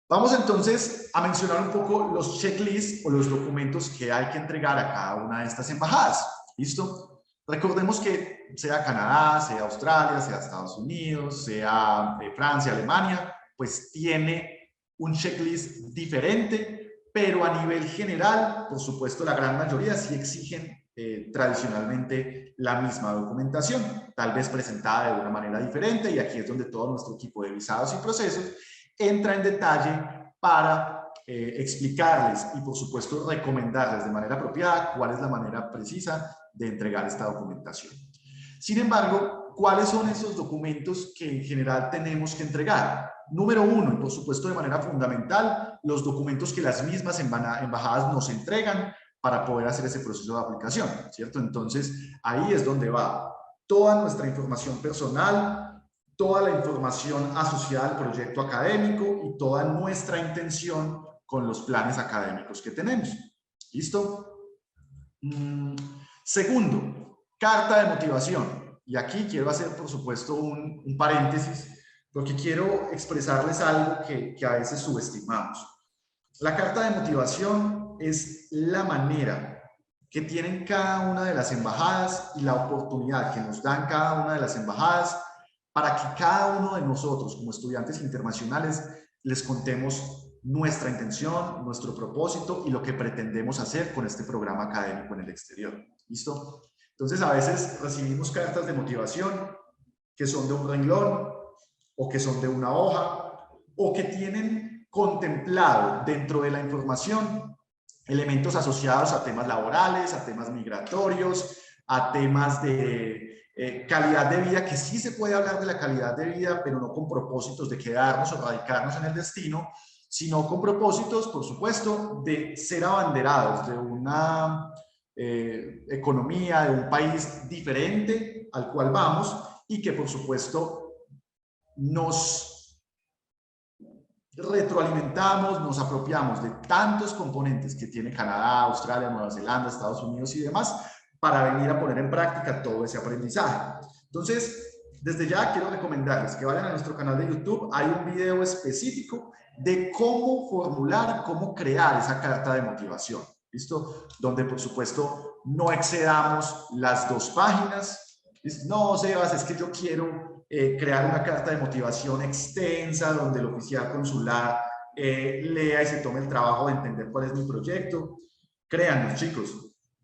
Vamos entonces a mencionar un poco los checklists o los documentos que hay que entregar a cada una de estas embajadas. ¿Listo? Recordemos que sea Canadá, sea Australia, sea Estados Unidos, sea Francia, Alemania, pues tiene un checklist diferente, pero a nivel general, por supuesto, la gran mayoría sí exigen tradicionalmente la misma documentación, tal vez presentada de una manera diferente, y aquí es donde todo nuestro equipo de visados y procesos entra en detalle para explicarles y, por supuesto, recomendarles de manera apropiada cuál es la manera precisa de entregar esta documentación. Sin embargo, ¿cuáles son esos documentos que en general tenemos que entregar? Número uno, y por supuesto de manera fundamental, los documentos que las mismas embajadas nos entregan para poder hacer ese proceso de aplicación, ¿cierto? Entonces, ahí es donde va toda nuestra información personal, toda la información asociada al proyecto académico y toda nuestra intención con los planes académicos que tenemos. ¿Listo? Segundo, carta de motivación. Y aquí quiero hacer, por supuesto, un paréntesis, porque quiero expresarles algo que a veces subestimamos. La carta de motivación es la manera que tienen cada una de las embajadas y la oportunidad que nos dan cada una de las embajadas para que cada uno de nosotros, como estudiantes internacionales, les contemos nuestra intención, nuestro propósito y lo que pretendemos hacer con este programa académico en el exterior. ¿Listo? Entonces, a veces recibimos cartas de motivación que son de un renglón o que son de una hoja o que tienen contemplado dentro de la información elementos asociados a temas laborales, a temas migratorios, a temas de calidad de vida, que sí se puede hablar de la calidad de vida, pero no con propósitos de quedarnos o radicarnos en el destino, sino con propósitos, por supuesto, de ser abanderados de una economía, de un país diferente al cual vamos y que, por supuesto, nos retroalimentamos, nos apropiamos de tantos componentes que tiene Canadá, Australia, Nueva Zelanda, Estados Unidos y demás, para venir a poner en práctica todo ese aprendizaje. Entonces, desde ya quiero recomendarles que vayan a nuestro canal de YouTube. Hay un video específico de cómo formular, cómo crear esa carta de motivación. ¿Listo? Donde, por supuesto, no excedamos las 2 páginas. No, Sebas, es que yo quiero crear una carta de motivación extensa donde el oficial consular lea y se tome el trabajo de entender cuál es mi proyecto. Créanos, chicos,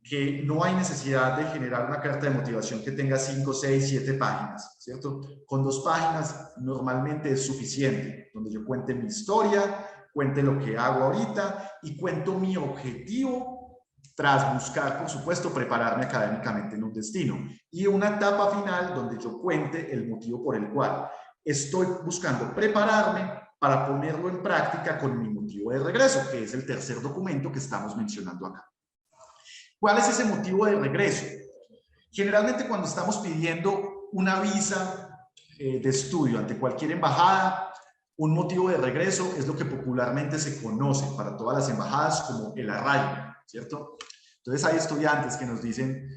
que no hay necesidad de generar una carta de motivación que tenga 5, 6, 7 páginas, ¿cierto? Con 2 páginas normalmente es suficiente, donde yo cuente mi historia, cuente lo que hago ahorita y cuento mi objetivo tras buscar, por supuesto, prepararme académicamente en un destino. Y una etapa final donde yo cuente el motivo por el cual estoy buscando prepararme para ponerlo en práctica con mi motivo de regreso, que es el tercer documento que estamos mencionando acá. ¿Cuál es ese motivo de regreso? Generalmente cuando estamos pidiendo una visa de estudio ante cualquier embajada, un motivo de regreso es lo que popularmente se conoce para todas las embajadas como el arraigo, ¿cierto? Entonces hay estudiantes que nos dicen,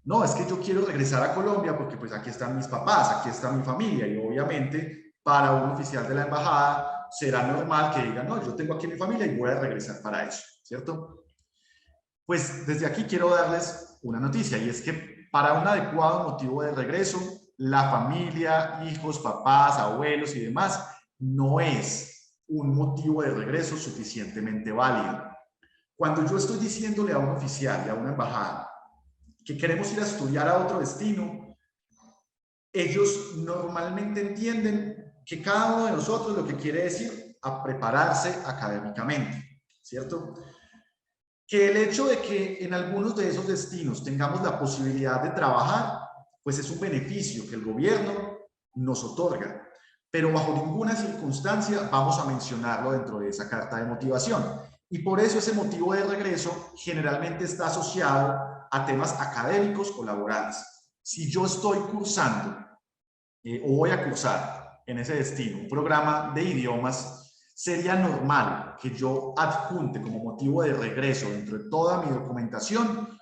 no, es que yo quiero regresar a Colombia porque pues aquí están mis papás, aquí está mi familia, y obviamente para un oficial de la embajada será normal que diga, no, yo tengo aquí mi familia y voy a regresar para eso, ¿cierto? Pues desde aquí quiero darles una noticia, y es que para un adecuado motivo de regreso, la familia, hijos, papás, abuelos y demás, no es un motivo de regreso suficientemente válido. Cuando yo estoy diciéndole a un oficial y a una embajada que queremos ir a estudiar a otro destino, ellos normalmente entienden que cada uno de nosotros lo que quiere decir a prepararse académicamente, ¿cierto? Que el hecho de que en algunos de esos destinos tengamos la posibilidad de trabajar, pues es un beneficio que el gobierno nos otorga, pero bajo ninguna circunstancia vamos a mencionarlo dentro de esa carta de motivación. Y por eso ese motivo de regreso generalmente está asociado a temas académicos o laborales. Si yo estoy cursando o voy a cursar en ese destino un programa de idiomas, sería normal que yo adjunte como motivo de regreso dentro de toda mi documentación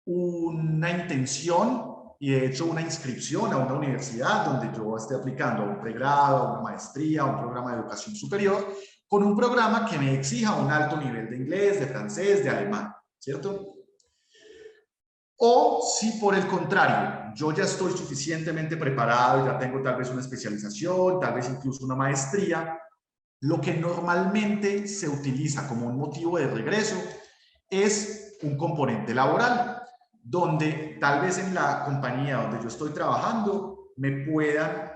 una intención y de hecho una inscripción a una universidad donde yo esté aplicando a un pregrado, a una maestría, a un programa de educación superior, con un programa que me exija un alto nivel de inglés, de francés, de alemán, ¿cierto? O si por el contrario, yo ya estoy suficientemente preparado, ya tengo tal vez una especialización, tal vez incluso una maestría, lo que normalmente se utiliza como un motivo de regreso es un componente laboral, donde tal vez en la compañía donde yo estoy trabajando me puedan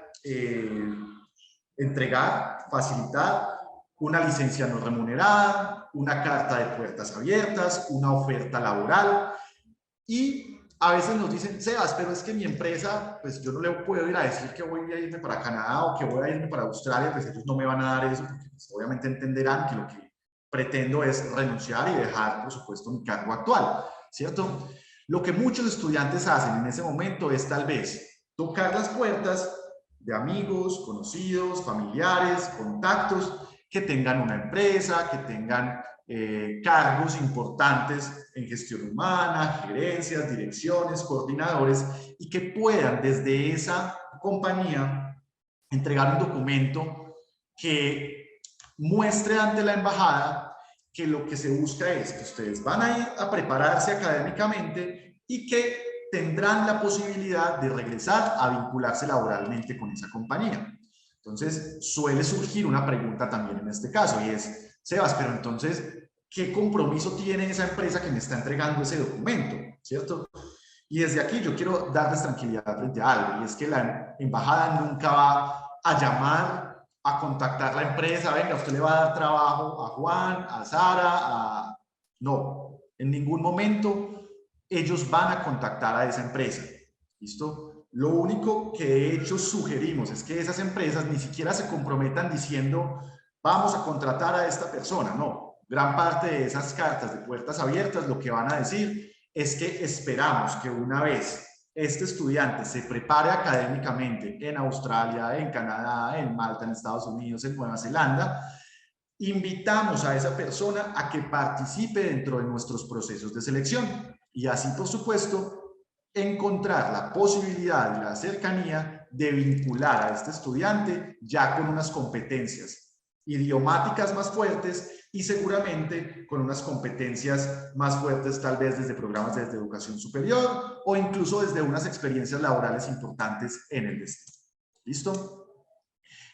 entregar, facilitar una licencia no remunerada, una carta de puertas abiertas, una oferta laboral. Y a veces nos dicen, Sebas, pero es que mi empresa, pues yo no le puedo ir a decir que voy a irme para Canadá o que voy a irme para Australia, pues ellos no me van a dar eso, porque pues, obviamente entenderán que lo que pretendo es renunciar y dejar, por supuesto, mi cargo actual, ¿cierto? Lo que muchos estudiantes hacen en ese momento es tal vez tocar las puertas de amigos, conocidos, familiares, contactos que tengan una empresa, que tengan cargos importantes en gestión humana, gerencias, direcciones, coordinadores, y que puedan desde esa compañía entregar un documento que muestre ante la embajada que lo que se busca es que ustedes van a ir a prepararse académicamente y que tendrán la posibilidad de regresar a vincularse laboralmente con esa compañía. Entonces, suele surgir una pregunta también en este caso, y es, Sebas, pero entonces, ¿qué compromiso tiene esa empresa que me está entregando ese documento? ¿Cierto? Y desde aquí yo quiero darles tranquilidad frente a algo, y es que la embajada nunca va a llamar, a contactar la empresa, venga, usted le va a dar trabajo a Juan, a Sara, a... No, En ningún momento ellos van a contactar a esa empresa. ¿Listo? Lo único que de hecho sugerimos es que esas empresas ni siquiera se comprometan diciendo vamos a contratar a esta persona. No, gran parte de esas cartas de puertas abiertas lo que van a decir es que esperamos que una vez este estudiante se prepare académicamente en Australia, en Canadá, en Malta, en Estados Unidos, en Nueva Zelanda, invitamos a esa persona a que participe dentro de nuestros procesos de selección y así, por supuesto, encontrar la posibilidad y la cercanía de vincular a este estudiante ya con unas competencias idiomáticas más fuertes y seguramente con unas competencias más fuertes tal vez desde programas de educación superior o incluso desde unas experiencias laborales importantes en el destino. ¿Listo?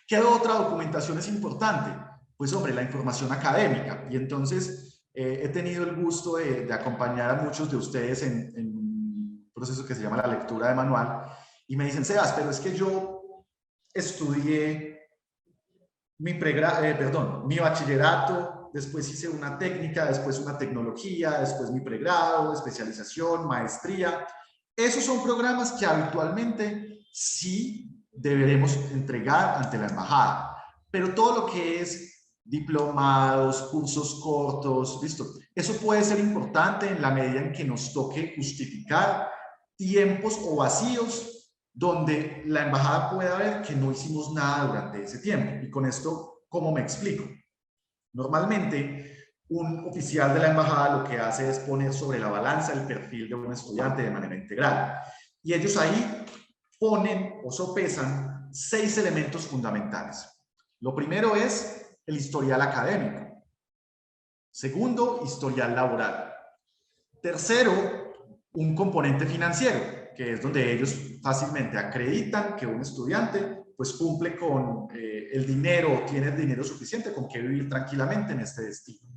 ¿Qué otra documentación es importante? Pues hombre, la información académica. Y entonces he tenido el gusto de acompañar a muchos de ustedes en un proceso que se llama la lectura de manual y me dicen, Sebas, pero es que yo estudié mi bachillerato, después hice una técnica, después una tecnología, después mi pregrado, especialización, maestría. Esos son programas que habitualmente sí deberemos entregar ante la embajada, pero todo lo que es diplomados, cursos cortos, listo, eso puede ser importante en la medida en que nos toque justificar tiempos o vacíos donde la embajada pueda ver que no hicimos nada durante ese tiempo. Y con esto, ¿cómo me explico? Normalmente, un oficial de la embajada lo que hace es poner sobre la balanza el perfil de un estudiante de manera integral. Y ellos ahí ponen o sopesan 6 elementos fundamentales. Lo primero es el historial académico. Segundo, historial laboral. Tercero, un componente financiero, que es donde ellos fácilmente acreditan que un estudiante pues cumple con el dinero, tiene el dinero suficiente con que vivir tranquilamente en este destino.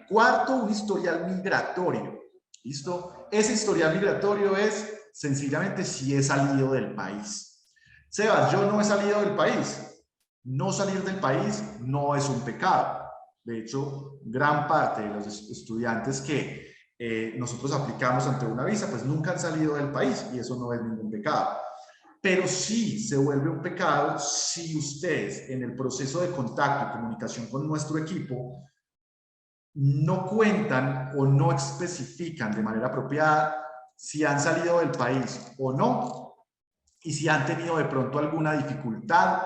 Cuarto, un historial migratorio. ¿Listo? Ese historial migratorio es sencillamente si he salido del país. Sebas, yo no he salido del país. No salir del país no es un pecado. De hecho, gran parte de los estudiantes que nosotros aplicamos ante una visa, pues nunca han salido del país y eso no es ningún pecado. Pero sí se vuelve un pecado si ustedes en el proceso de contacto y comunicación con nuestro equipo no cuentan o no especifican de manera apropiada si han salido del país o no y si han tenido de pronto alguna dificultad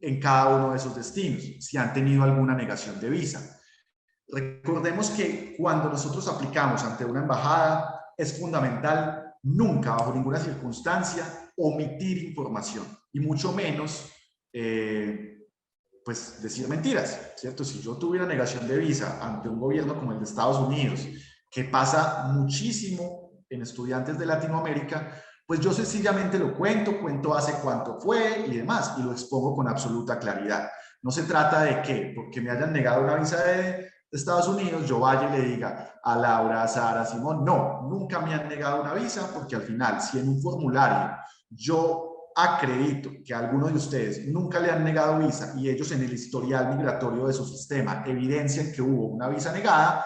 en cada uno de esos destinos, si han tenido alguna negación de visa. Recordemos que cuando nosotros aplicamos ante una embajada es fundamental nunca, bajo ninguna circunstancia, omitir información y mucho menos pues decir mentiras, ¿cierto? Si yo tuviera negación de visa ante un gobierno como el de Estados Unidos, que pasa muchísimo en estudiantes de Latinoamérica, pues yo sencillamente lo cuento hace cuánto fue y demás, y lo expongo con absoluta claridad. No se trata de que, porque me hayan negado una visa de Estados Unidos, yo vaya y le diga a Laura, a Sara, a Simón, no, nunca me han negado una visa, porque al final, si en un formulario yo acredito que a alguno de ustedes nunca le han negado visa y ellos en el historial migratorio de su sistema evidencian que hubo una visa negada,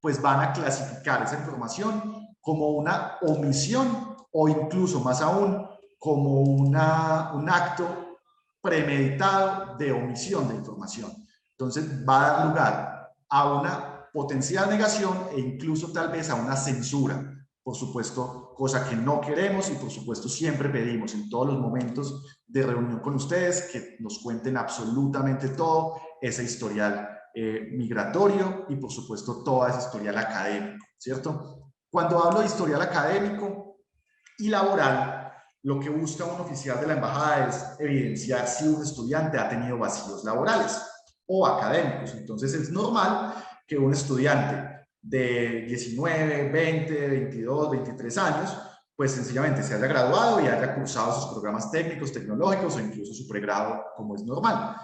pues van a clasificar esa información como una omisión o incluso más aún como un acto premeditado de omisión de información. Entonces va a dar lugar a una potencial negación e incluso tal vez a una censura. Por supuesto, cosa que no queremos y por supuesto siempre pedimos en todos los momentos de reunión con ustedes que nos cuenten absolutamente todo ese historial migratorio y por supuesto toda esa historial académico, ¿cierto? Cuando hablo de historial académico y laboral, lo que busca un oficial de la embajada es evidenciar si un estudiante ha tenido vacíos laborales o académicos. Entonces es normal que un estudiante de 19, 20, 22, 23 años, pues sencillamente se haya graduado y haya cursado sus programas técnicos, tecnológicos o incluso su pregrado, como es normal.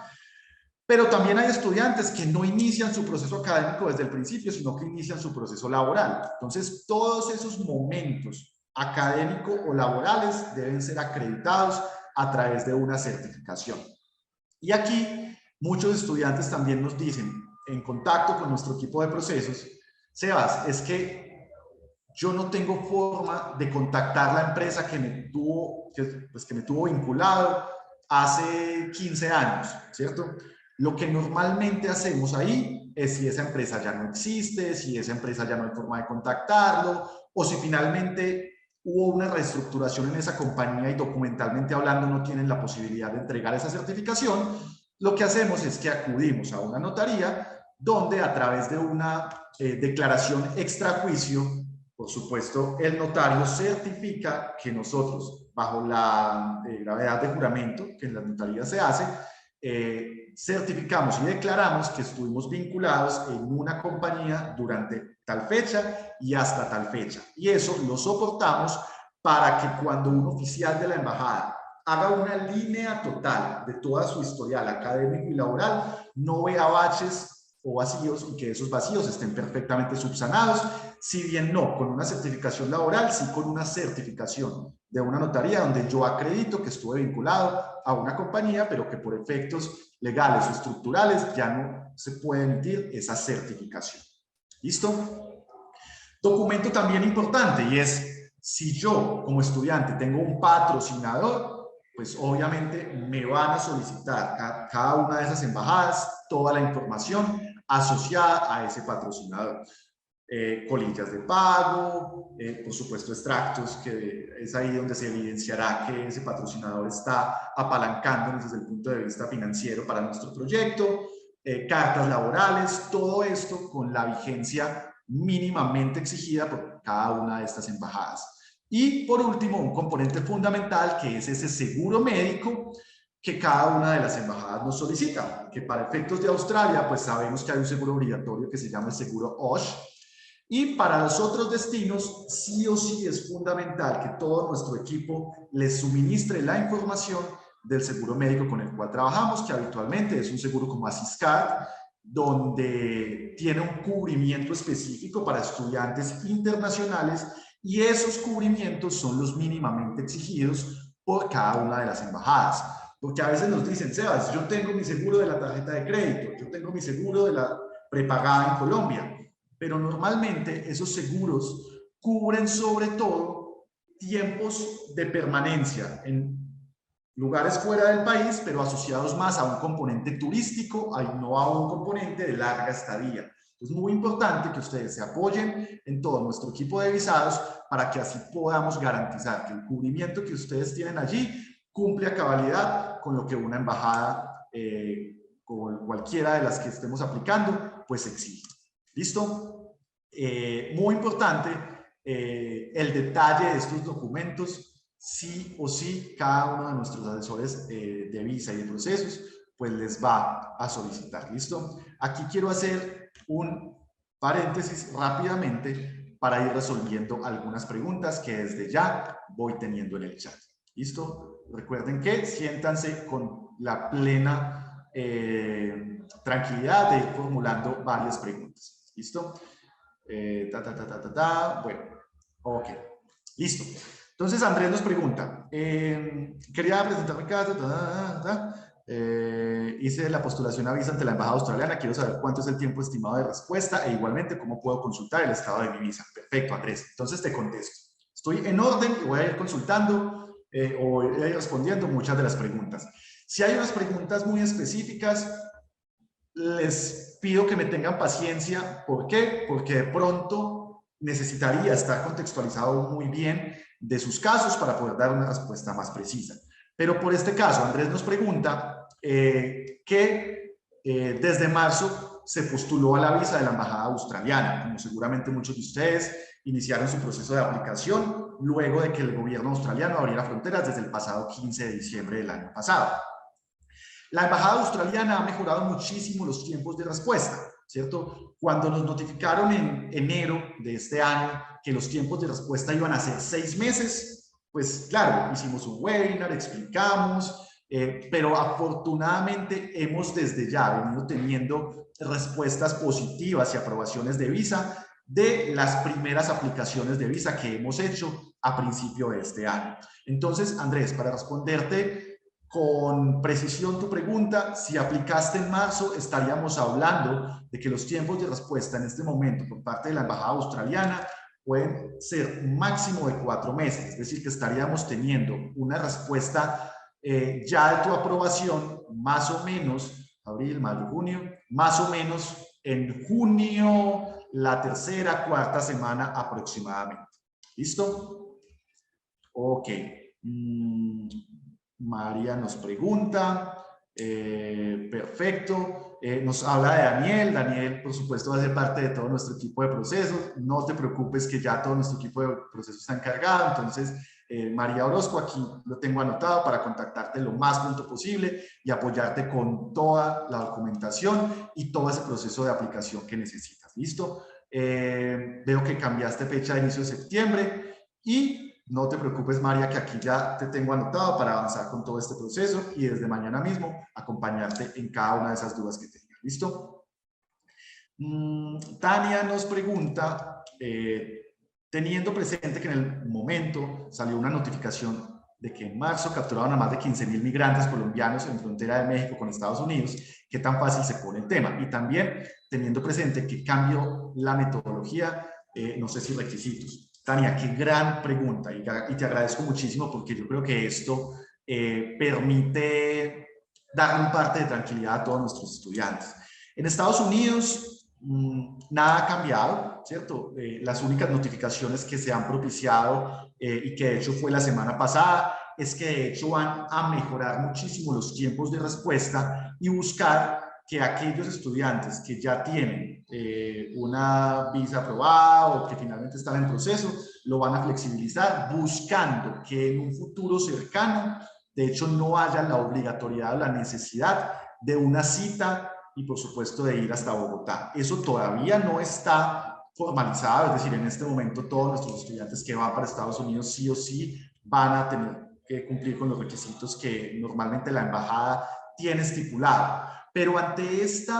Pero también hay estudiantes que no inician su proceso académico desde el principio, sino que inician su proceso laboral. Entonces, todos esos momentos académicos o laborales deben ser acreditados a través de una certificación. Y aquí muchos estudiantes también nos dicen, en contacto con nuestro equipo de procesos, Sebas, es que yo no tengo forma de contactar la empresa que me tuvo vinculado hace 15 años, ¿cierto? Lo que normalmente hacemos ahí es si esa empresa ya no existe, si esa empresa ya no hay forma de contactarlo, o si finalmente hubo una reestructuración en esa compañía y documentalmente hablando no tienen la posibilidad de entregar esa certificación, lo que hacemos es que acudimos a una notaría donde a través de una declaración extrajuicio, por supuesto, el notario certifica que nosotros, bajo la gravedad de juramento que en la notaría se hace, certificamos y declaramos que estuvimos vinculados en una compañía durante tal fecha y hasta tal fecha. Y eso lo soportamos para que cuando un oficial de la embajada haga una línea total de toda su historial académico y laboral, no vea baches o vacíos y que esos vacíos estén perfectamente subsanados, si bien no con una certificación laboral, sí con una certificación de una notaría donde yo acredito que estuve vinculado a una compañía, pero que por efectos legales o estructurales ya no se puede emitir esa certificación. ¿Listo? Documento también importante, y es, si yo como estudiante tengo un patrocinador, pues obviamente me van a solicitar cada una de esas embajadas toda la información asociada a ese patrocinador. Colillas de pago, por supuesto extractos, que es ahí donde se evidenciará que ese patrocinador está apalancándonos desde el punto de vista financiero para nuestro proyecto, cartas laborales, todo esto con la vigencia mínimamente exigida por cada una de estas embajadas. Y por último, un componente fundamental que es ese seguro médico que cada una de las embajadas nos solicita, que para efectos de Australia, pues sabemos que hay un seguro obligatorio que se llama el seguro OSH, y para los otros destinos, sí o sí es fundamental que todo nuestro equipo les suministre la información del seguro médico con el cual trabajamos, que habitualmente es un seguro como Asiscard, donde tiene un cubrimiento específico para estudiantes internacionales y esos cubrimientos son los mínimamente exigidos por cada una de las embajadas. Porque a veces nos dicen, Sebas, yo tengo mi seguro de la tarjeta de crédito, yo tengo mi seguro de la prepagada en Colombia, pero normalmente esos seguros cubren sobre todo tiempos de permanencia en lugares fuera del país, pero asociados más a un componente turístico, no a un componente de larga estadía. Es muy importante que ustedes se apoyen en todo nuestro equipo de visados para que así podamos garantizar que el cubrimiento que ustedes tienen allí cumple a cabalidad con lo que una embajada, con cualquiera de las que estemos aplicando, pues exige. ¿Listo? Muy importante el detalle de estos documentos. Sí o sí, cada uno de nuestros asesores de visa y de procesos, pues les va a solicitar. ¿Listo? Aquí quiero hacer un paréntesis rápidamente para ir resolviendo algunas preguntas que desde ya voy teniendo en el chat. ¿Listo? Recuerden que siéntanse con la plena tranquilidad de ir formulando varias preguntas. ¿Listo? Bueno, ok. Listo. Entonces Andrés nos pregunta, quería presentar mi caso, hice la postulación a visa ante la embajada australiana, quiero saber cuánto es el tiempo estimado de respuesta e igualmente cómo puedo consultar el estado de mi visa. Perfecto, Andrés. Entonces te contesto. Estoy en orden y voy a ir consultando o voy a ir respondiendo muchas de las preguntas. Si hay unas preguntas muy específicas, les pido que me tengan paciencia. ¿Por qué? Porque de pronto necesitaría estar contextualizado muy bien de sus casos para poder dar una respuesta más precisa. Pero por este caso, Andrés nos pregunta que desde marzo se postuló a la visa de la embajada australiana, como seguramente muchos de ustedes iniciaron su proceso de aplicación luego de que el gobierno australiano abriera fronteras desde el pasado 15 de diciembre del año pasado. La embajada australiana ha mejorado muchísimo los tiempos de respuesta, ¿cierto? Cuando nos notificaron en enero de este año que los tiempos de respuesta iban a ser 6 meses, pues claro, hicimos un webinar, explicamos, pero afortunadamente hemos desde ya venido teniendo respuestas positivas y aprobaciones de visa de las primeras aplicaciones de visa que hemos hecho a principio de este año. Entonces, Andrés, para responderte con precisión tu pregunta. Si aplicaste en marzo, estaríamos hablando de que los tiempos de respuesta en este momento por parte de la Embajada Australiana pueden ser un máximo de 4 meses, es decir, que estaríamos teniendo una respuesta ya de tu aprobación más o menos, abril, mayo, junio, más o menos en junio, la tercera, cuarta semana aproximadamente. ¿Listo? Ok. María nos pregunta, perfecto, nos habla de Daniel. Daniel, por supuesto, va a ser parte de todo nuestro equipo de procesos. No te preocupes que ya todo nuestro equipo de procesos está encargado. Entonces, María Orozco, aquí lo tengo anotado para contactarte lo más pronto posible y apoyarte con toda la documentación y todo ese proceso de aplicación que necesitas. ¿Listo? Veo que cambiaste fecha de inicio de septiembre y no te preocupes, María, que aquí ya te tengo anotado para avanzar con todo este proceso y desde mañana mismo acompañarte en cada una de esas dudas que tengas. ¿Listo? Tania nos pregunta, teniendo presente que en el momento salió una notificación de que en marzo capturaron a más de 15.000 migrantes colombianos en frontera de México con Estados Unidos, ¿qué tan fácil se pone el tema? Y también teniendo presente que cambió la metodología, no sé si requisitos. Tania, qué gran pregunta y te agradezco muchísimo porque yo creo que esto permite dar un parte de tranquilidad a todos nuestros estudiantes. En Estados Unidos, nada ha cambiado, ¿cierto? Las únicas notificaciones que se han propiciado y que de hecho fue la semana pasada es que de hecho van a mejorar muchísimo los tiempos de respuesta y buscar que aquellos estudiantes que ya tienen una visa aprobada o que finalmente están en proceso, lo van a flexibilizar buscando que en un futuro cercano, de hecho, no haya la obligatoriedad o la necesidad de una cita y, por supuesto, de ir hasta Bogotá. Eso todavía no está formalizado, es decir, en este momento todos nuestros estudiantes que van para Estados Unidos sí o sí van a tener que cumplir con los requisitos que normalmente la embajada tiene estipulado. Pero ante este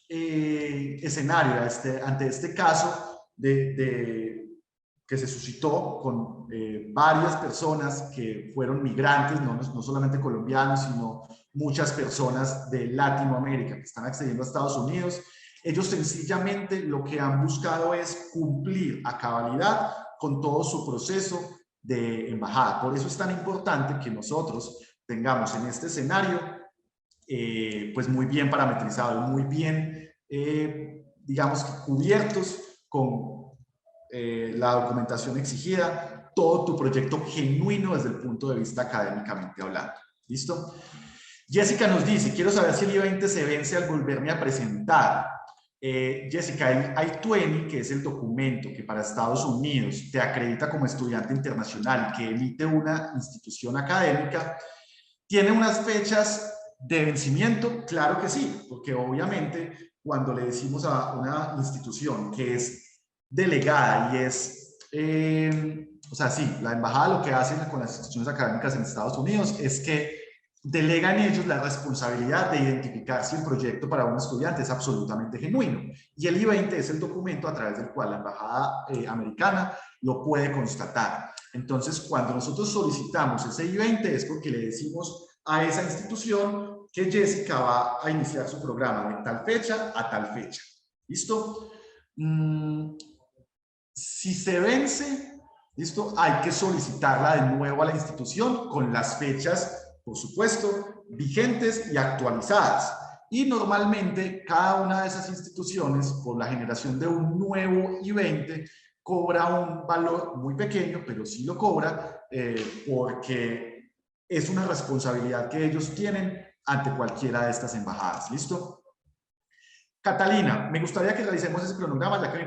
escenario, ante este caso que se suscitó con varias personas que fueron migrantes, no solamente colombianos, sino muchas personas de Latinoamérica que están accediendo a Estados Unidos, ellos sencillamente lo que han buscado es cumplir a cabalidad con todo su proceso de embajada. Por eso es tan importante que nosotros tengamos en este escenario pues muy bien parametrizados, muy bien, digamos, cubiertos con la documentación exigida, todo tu proyecto genuino desde el punto de vista académicamente hablando. ¿Listo? Jessica nos dice, quiero saber si el I-20 se vence al volverme a presentar. Jessica, el I-20, que es el documento que para Estados Unidos te acredita como estudiante internacional y que emite una institución académica, ¿tiene unas fechas de vencimiento? Claro que sí, porque obviamente cuando le decimos a una institución que es delegada y es, o sea, sí, la embajada lo que hacen con las instituciones académicas en Estados Unidos es que delegan ellos la responsabilidad de identificar si el proyecto para un estudiante es absolutamente genuino. Y el I-20 es el documento a través del cual la embajada americana lo puede constatar. Entonces, cuando nosotros solicitamos ese I-20 es porque le decimos a esa institución que Jessica va a iniciar su programa de tal fecha a tal fecha. ¿Listo? Si se vence, ¿listo? Hay que solicitarla de nuevo a la institución con las fechas, por supuesto, vigentes y actualizadas. Y normalmente cada una de esas instituciones, por la generación de un nuevo I-20, cobra un valor muy pequeño, pero sí lo cobra porque es una responsabilidad que ellos tienen ante cualquiera de estas embajadas. ¿Listo? Catalina, me gustaría que realicemos ese cronograma, ya que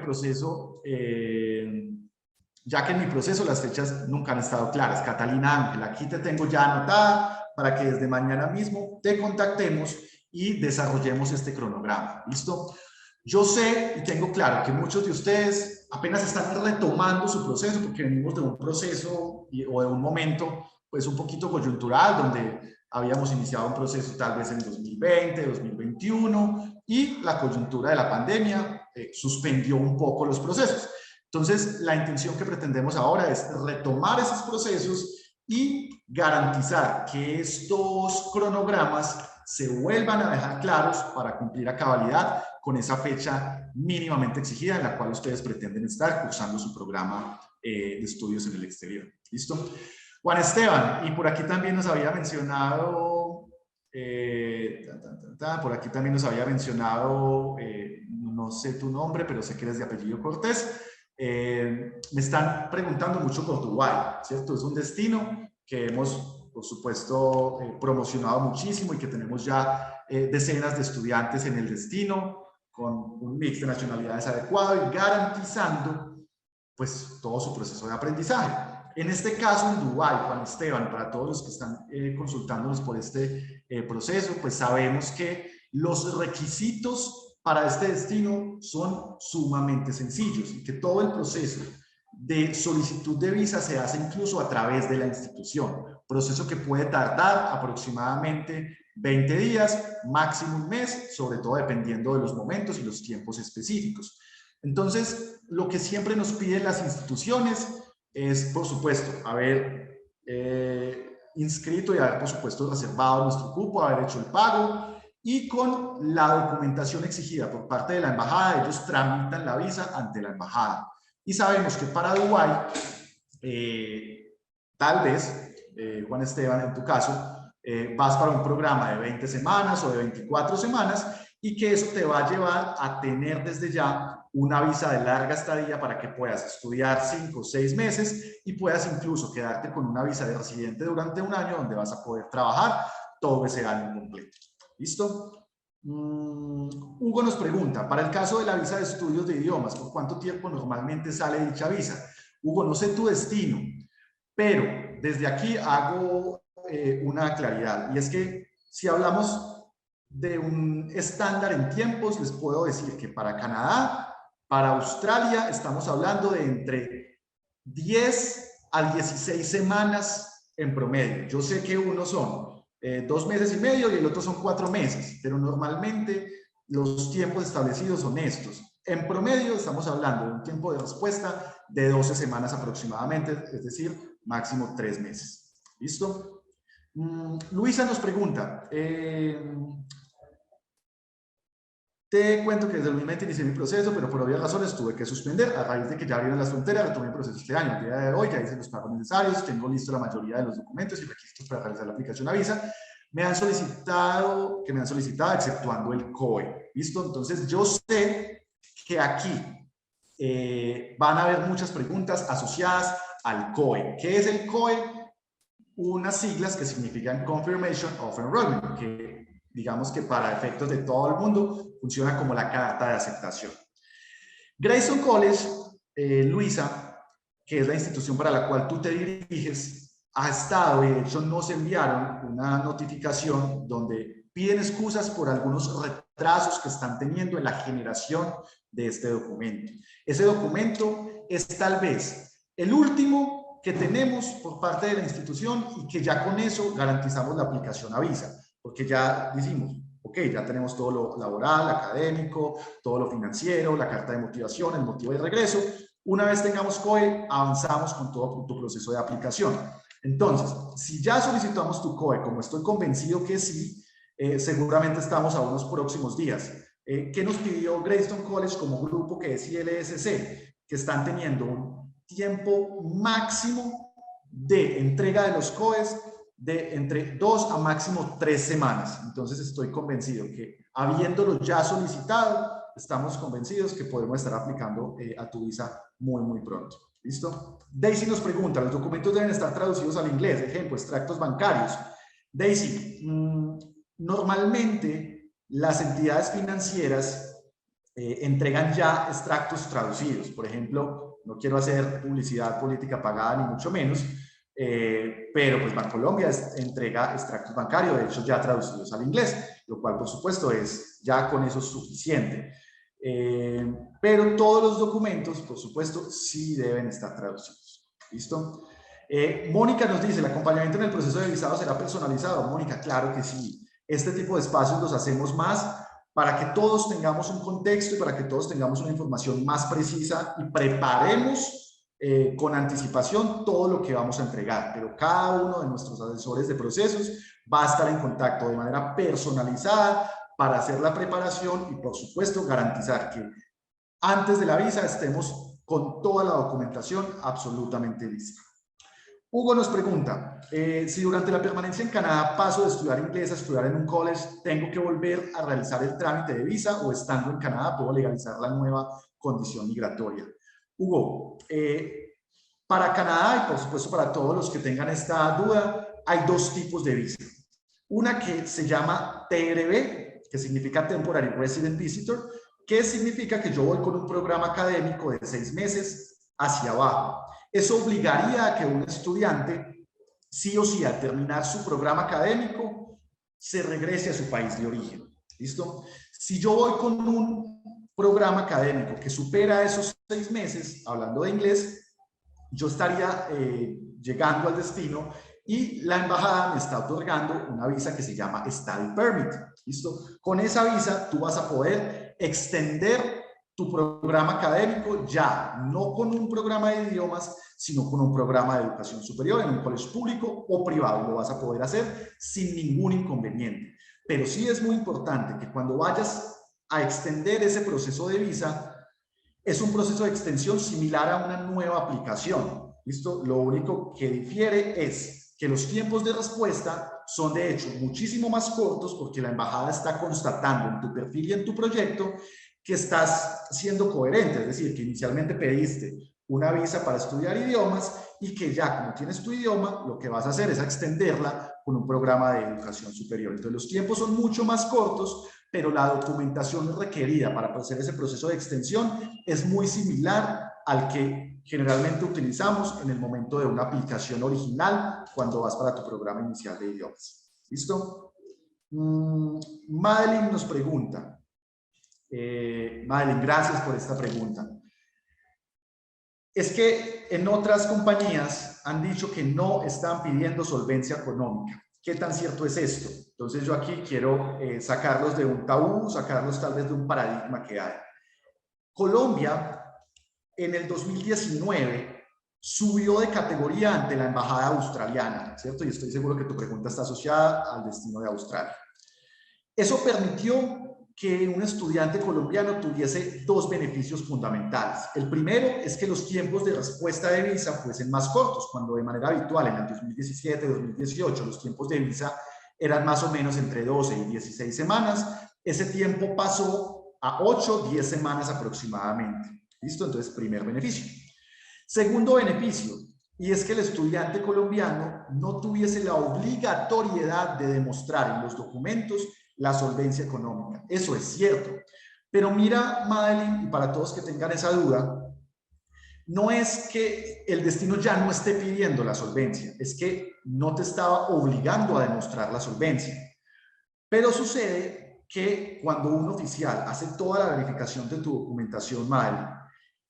en mi proceso las fechas nunca han estado claras. Catalina Ángel, aquí te tengo ya anotada para que desde mañana mismo te contactemos y desarrollemos este cronograma. ¿Listo? Yo sé y tengo claro que muchos de ustedes apenas están retomando su proceso porque venimos de un proceso o de un momento pues un poquito coyuntural donde habíamos iniciado un proceso tal vez en 2020, 2021 y la coyuntura de la pandemia suspendió un poco los procesos. Entonces, la intención que pretendemos ahora es retomar esos procesos y garantizar que estos cronogramas se vuelvan a dejar claros para cumplir a cabalidad con esa fecha mínimamente exigida en la cual ustedes pretenden estar cursando su programa de estudios en el exterior. ¿Listo? Juan Esteban, y por aquí también nos había mencionado, por aquí también nos había mencionado, no sé tu nombre, pero sé que eres de apellido Cortés. Me están preguntando mucho por Dubái, ¿cierto? Es un destino que hemos, por supuesto, promocionado muchísimo y que tenemos ya decenas de estudiantes en el destino con un mix de nacionalidades adecuado y garantizando pues todo su proceso de aprendizaje. En este caso, en Dubái, Juan Esteban, para todos los que están consultándonos por este proceso, pues sabemos que los requisitos para este destino son sumamente sencillos y que todo el proceso de solicitud de visa se hace incluso a través de la institución, proceso que puede tardar aproximadamente 20 días, máximo un mes, sobre todo dependiendo de los momentos y los tiempos específicos. Entonces, lo que siempre nos piden las instituciones es, por supuesto, haber inscrito y haber, por supuesto, reservado nuestro cupo, haber hecho el pago, y con la documentación exigida por parte de la embajada, ellos tramitan la visa ante la embajada. Y sabemos que para Dubái, tal vez, Juan Esteban, en tu caso, vas para un programa de 20 semanas o de 24 semanas y que eso te va a llevar a tener desde ya una visa de larga estadía para que puedas estudiar 5 o 6 meses y puedas incluso quedarte con una visa de residente durante un año donde vas a poder trabajar todo ese año completo. ¿Listo? Hugo nos pregunta, para el caso de la visa de estudios de idiomas, ¿por cuánto tiempo normalmente sale dicha visa? Hugo, no sé tu destino, pero desde aquí hago una claridad, y es que si hablamos de un estándar en tiempos, les puedo decir que para Canadá, para Australia, estamos hablando de entre 10 a 16 semanas en promedio. Yo sé que unos son 2 meses y medio y el otro son 4 meses, pero normalmente los tiempos establecidos son estos. En promedio estamos hablando de un tiempo de respuesta de 12 semanas aproximadamente, es decir, máximo 3 meses. ¿Listo? Luisa nos pregunta, te cuento que desde el 2020 inicié mi proceso, pero por obvias razones tuve que suspender. A raíz de que ya abrieron las fronteras, retomé el proceso este año. El día de hoy ya hice los pagos necesarios, tengo listo la mayoría de los documentos y requisitos para realizar la aplicación a visa. Me han solicitado, exceptuando el COE. ¿Listo? Entonces yo sé que aquí van a haber muchas preguntas asociadas al COE. ¿Qué es el COE? Unas siglas que significan Confirmation of Enrollment, que digamos que para efectos de todo el mundo funciona como la carta de aceptación. Grayson College, Luisa, que es la institución para la cual tú te diriges, ha estado, y de hecho nos enviaron una notificación donde piden excusas por algunos retrasos que están teniendo en la generación de este documento. Ese documento es tal vez el último que tenemos por parte de la institución y que ya con eso garantizamos la aplicación a visa, porque ya decimos, ok, ya tenemos todo lo laboral, académico, todo lo financiero, la carta de motivación, el motivo de regreso. Una vez tengamos COE, avanzamos con todo tu proceso de aplicación. Entonces, si ya solicitamos tu COE, como estoy convencido que sí, seguramente estamos a unos próximos días. ¿Qué nos pidió Greystone College como grupo, que es ILSC? Que están teniendo un tiempo máximo de entrega de los COEs de entre 2 a máximo 3 semanas. Entonces estoy convencido que, habiéndolo ya solicitado, estamos convencidos que podemos estar aplicando a tu visa muy pronto. ¿Listo? Daisy nos pregunta, ¿los documentos deben estar traducidos al inglés? Ejemplo, extractos bancarios. Daisy, normalmente las entidades financieras entregan ya extractos traducidos. Por ejemplo, no quiero hacer publicidad política pagada ni mucho menos, pero pues Bancolombia entrega extractos bancarios, de hecho ya traducidos al inglés, lo cual por supuesto es ya con eso suficiente. Pero todos los documentos, por supuesto, sí deben estar traducidos. ¿Listo? Mónica nos dice, ¿el acompañamiento en el proceso de visado será personalizado? Mónica, claro que sí. Este tipo de espacios los hacemos más para que todos tengamos un contexto y para que todos tengamos una información más precisa y preparemos con anticipación todo lo que vamos a entregar, pero cada uno de nuestros asesores de procesos va a estar en contacto de manera personalizada para hacer la preparación y, por supuesto, garantizar que antes de la visa estemos con toda la documentación absolutamente lista. Hugo nos pregunta, si durante la permanencia en Canadá paso de estudiar inglés a estudiar en un college, ¿tengo que volver a realizar el trámite de visa o estando en Canadá puedo legalizar la nueva condición migratoria? Hugo, para Canadá y por supuesto para todos los que tengan esta duda, hay dos tipos de visa. Una que se llama TRV, que significa Temporary Resident Visitor, que significa que yo voy con un programa académico de 6 meses hacia abajo. Eso obligaría a que un estudiante, sí o sí, al terminar su programa académico, se regrese a su país de origen. ¿Listo? Si yo voy con un programa académico que supera esos 6 meses, hablando de inglés, yo estaría llegando al destino y la embajada me está otorgando una visa que se llama Study Permit. ¿Listo? Con esa visa tú vas a poder extender tu programa académico ya no con un programa de idiomas, sino con un programa de educación superior en un colegio público o privado. Lo vas a poder hacer sin ningún inconveniente. Pero sí es muy importante que cuando vayas a extender ese proceso de visa, es un proceso de extensión similar a una nueva aplicación. ¿Listo? Lo único que difiere es que los tiempos de respuesta son de hecho muchísimo más cortos porque la embajada está constatando en tu perfil y en tu proyecto que estás siendo coherente, es decir, que inicialmente pediste una visa para estudiar idiomas y que ya como tienes tu idioma, lo que vas a hacer es extenderla con un programa de educación superior. Entonces los tiempos son mucho más cortos, pero la documentación requerida para hacer ese proceso de extensión es muy similar al que generalmente utilizamos en el momento de una aplicación original cuando vas para tu programa inicial de idiomas. ¿Listo? Madeline nos pregunta. Madeline, gracias por esta pregunta. Es que en otras compañías han dicho que no están pidiendo solvencia económica. ¿Qué tan cierto es esto? Entonces yo aquí quiero sacarlos de un tabú, sacarlos tal vez de un paradigma que hay. Colombia en el 2019 subió de categoría ante la embajada australiana, ¿cierto? Y estoy seguro que tu pregunta está asociada al destino de Australia. Eso permitió que un estudiante colombiano tuviese dos beneficios fundamentales. El primero es que los tiempos de respuesta de visa fuesen más cortos, cuando de manera habitual en el 2017-2018 los tiempos de visa eran más o menos entre 12 y 16 semanas. Ese tiempo pasó a 8-10 semanas aproximadamente. ¿Listo? Entonces, primer beneficio. Segundo beneficio, y es que el estudiante colombiano no tuviese la obligatoriedad de demostrar en los documentos la solvencia económica. Eso es cierto. Pero mira, Madeline, y para todos que tengan esa duda, no es que el destino ya no esté pidiendo la solvencia, es que no te estaba obligando a demostrar la solvencia. Pero sucede que cuando un oficial hace toda la verificación de tu documentación, Madeline,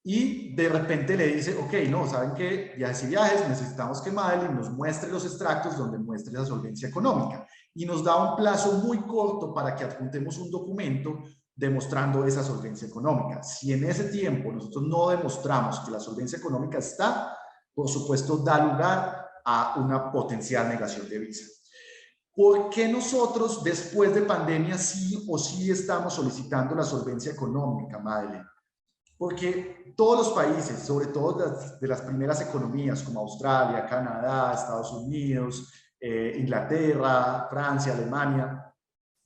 y de repente le dice, ok, no, ¿saben qué? Viajes y viajes, necesitamos que Madeline nos muestre los extractos donde muestre la solvencia económica. Y nos da un plazo muy corto para que adjuntemos un documento demostrando esa solvencia económica. Si en ese tiempo nosotros no demostramos que la solvencia económica está, por supuesto da lugar a una potencial negación de visa. ¿Por qué nosotros después de pandemia sí o sí estamos solicitando la solvencia económica, Madeline? Porque todos los países, sobre todo de las primeras economías como Australia, Canadá, Estados Unidos, Inglaterra, Francia, Alemania,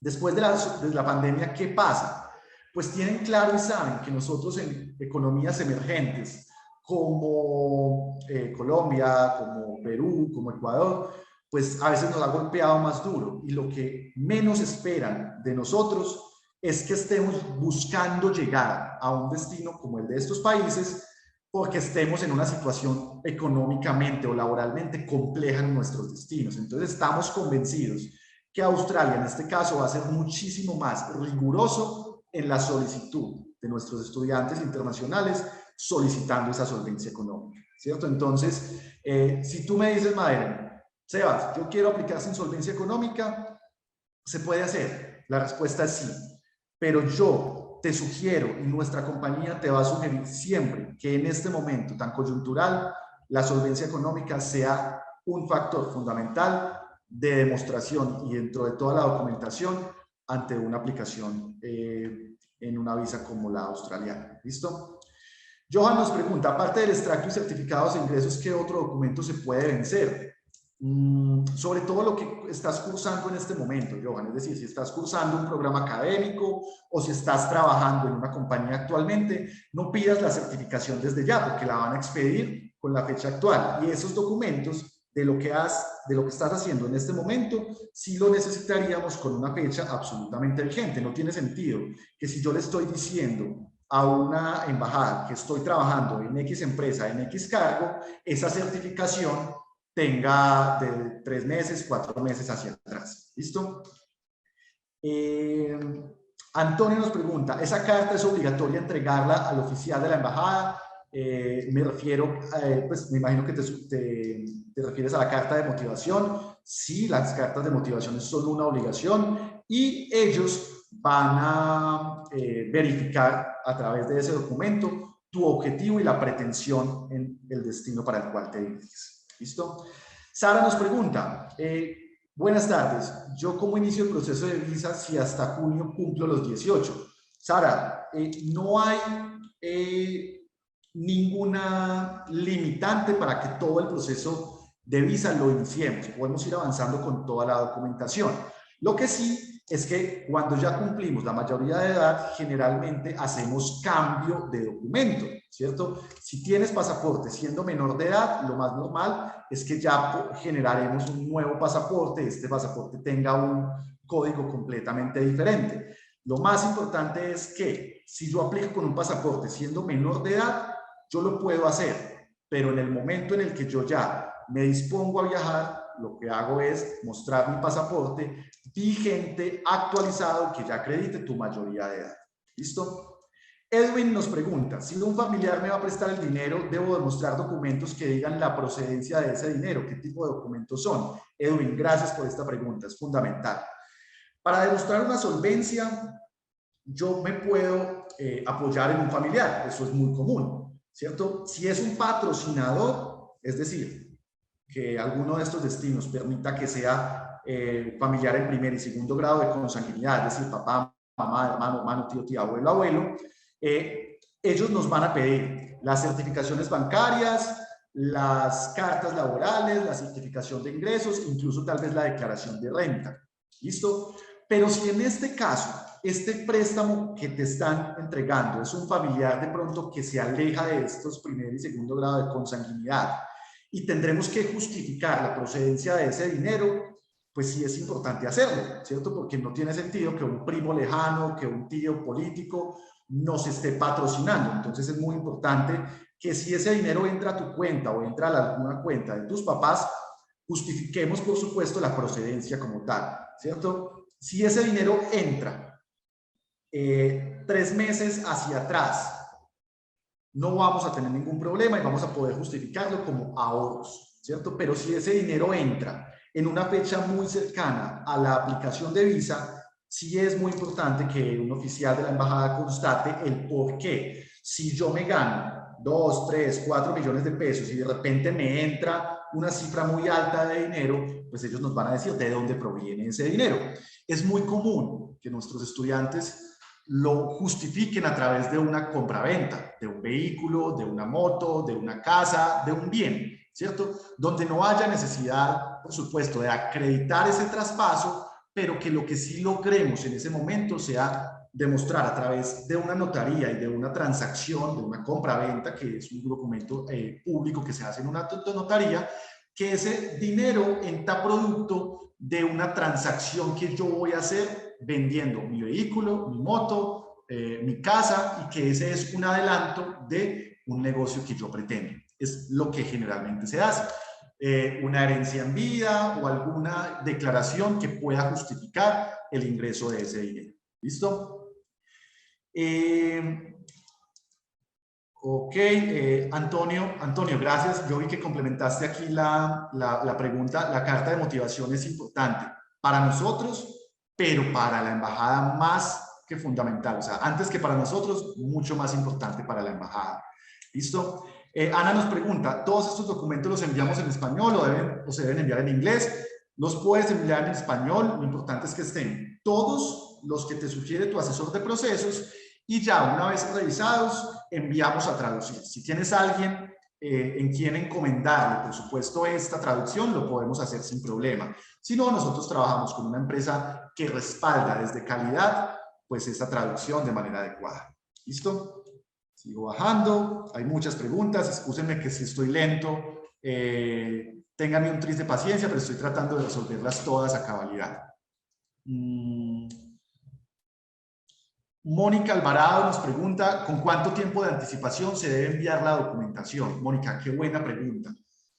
después de la pandemia, ¿qué pasa? Pues tienen claro y saben que nosotros en economías emergentes como Colombia, como Perú, como Ecuador, pues a veces nos ha golpeado más duro y lo que menos esperan de nosotros es que estemos buscando llegar a un destino como el de estos países porque estemos en una situación económicamente o laboralmente compleja en nuestros destinos. Entonces estamos convencidos que Australia en este caso va a ser muchísimo más riguroso en la solicitud de nuestros estudiantes internacionales solicitando esa solvencia económica, ¿cierto? Entonces, si tú me dices, Madera, Sebas, yo quiero aplicar sin solvencia económica, ¿se puede hacer? La respuesta es sí. Pero yo, te sugiero, y nuestra compañía te va a sugerir siempre, que en este momento tan coyuntural, la solvencia económica sea un factor fundamental de demostración y dentro de toda la documentación ante una aplicación en una visa como la australiana. ¿Listo? Johan nos pregunta, aparte del extracto y certificados de ingresos, ¿qué otro documento se puede vencer? Sobre todo lo que estás cursando en este momento, Johan, es decir, si estás cursando un programa académico o si estás trabajando en una compañía actualmente, no pidas la certificación desde ya porque la van a expedir con la fecha actual y esos documentos de lo que estás haciendo en este momento, sí lo necesitaríamos con una fecha absolutamente vigente. No tiene sentido que si yo le estoy diciendo a una embajada que estoy trabajando en X empresa, en X cargo, esa certificación tenga de 3 meses, 4 meses hacia atrás. ¿Listo? Antonio nos pregunta, ¿esa carta es obligatoria entregarla al oficial de la embajada? Me refiero, pues me imagino que te refieres a la carta de motivación. Sí, las cartas de motivación son una obligación y ellos van a verificar a través de ese documento tu objetivo y la pretensión en el destino para el cual te diriges. ¿Listo? Sara nos pregunta, buenas tardes, yo cómo inicio el proceso de visa si hasta junio cumplo los 18. Sara, no hay ninguna limitante para que todo el proceso de visa lo iniciemos. Podemos ir avanzando con toda la documentación. Lo que sí es que cuando ya cumplimos la mayoría de edad, generalmente hacemos cambio de documento, ¿cierto? Si tienes pasaporte siendo menor de edad, lo más normal es que ya generaremos un nuevo pasaporte, este pasaporte tenga un código completamente diferente. Lo más importante es que si yo aplico con un pasaporte siendo menor de edad, yo lo puedo hacer, pero en el momento en el que yo ya me dispongo a viajar, lo que hago es mostrar mi pasaporte vigente, actualizado, que ya acredite tu mayoría de edad. ¿Listo? Edwin nos pregunta, si un familiar me va a prestar el dinero, ¿debo demostrar documentos que digan la procedencia de ese dinero? ¿Qué tipo de documentos son? Edwin, gracias por esta pregunta, es fundamental. Para demostrar una solvencia, yo me puedo apoyar en un familiar, eso es muy común, ¿cierto? Si es un patrocinador, es decir, que alguno de estos destinos permita que sea familiar en primer y segundo grado de consanguinidad, es decir, papá, mamá, hermano, tío, tía, abuelo, abuelo, ellos nos van a pedir las certificaciones bancarias, las cartas laborales, la certificación de ingresos, incluso tal vez la declaración de renta. ¿Listo? Pero si en este caso, este préstamo que te están entregando es un familiar de pronto que se aleja de estos primer y segundo grado de consanguinidad y tendremos que justificar la procedencia de ese dinero, pues sí es importante hacerlo, ¿cierto? Porque no tiene sentido que un primo lejano, que un tío político nos esté patrocinando. Entonces es muy importante que si ese dinero entra a tu cuenta o entra a alguna cuenta de tus papás, justifiquemos, por supuesto, la procedencia como tal, ¿cierto? Si ese dinero entra 3 meses hacia atrás, no vamos a tener ningún problema y vamos a poder justificarlo como ahorros, ¿cierto? Pero si ese dinero entra en una fecha muy cercana a la aplicación de visa, sí es muy importante que un oficial de la embajada constate el por qué. Si yo me gano 2, 3, 4 millones de pesos y de repente me entra una cifra muy alta de dinero, pues ellos nos van a decir de dónde proviene ese dinero. Es muy común que nuestros estudiantes lo justifiquen a través de una compraventa, de un vehículo, de una moto, de una casa, de un bien, ¿cierto? Donde no haya necesidad, por supuesto, de acreditar ese traspaso, pero que lo que sí logremos en ese momento sea demostrar a través de una notaría y de una transacción, de una compraventa, que es un documento público que se hace en una notaría, que ese dinero entra producto de una transacción que yo voy a hacer vendiendo mi vehículo, mi moto, mi casa, y que ese es un adelanto de un negocio que yo pretendo. Es lo que generalmente se hace. Una herencia en vida o alguna declaración que pueda justificar el ingreso de ese dinero. ¿Listo? Ok, Antonio, gracias. Yo vi que complementaste aquí la pregunta. La carta de motivación es importante para nosotros, pero para la embajada más que fundamental. O sea, antes que para nosotros, mucho más importante para la embajada. ¿Listo? Ana nos pregunta, ¿todos estos documentos los enviamos en español o se deben enviar en inglés? Los puedes enviar en español, lo importante es que estén todos los que te sugiere tu asesor de procesos y ya una vez revisados, enviamos a traducir. Si tienes a alguien en quien encomendarle, por supuesto, esta traducción, lo podemos hacer sin problema. Si no, nosotros trabajamos con una empresa que respalda desde calidad, pues esa traducción de manera adecuada. ¿Listo? Sigo bajando, hay muchas preguntas, excúsenme que si estoy lento, ténganme un tris de paciencia, pero estoy tratando de resolverlas todas a cabalidad. Mónica Alvarado nos pregunta, ¿con cuánto tiempo de anticipación se debe enviar la documentación? Mónica, qué buena pregunta.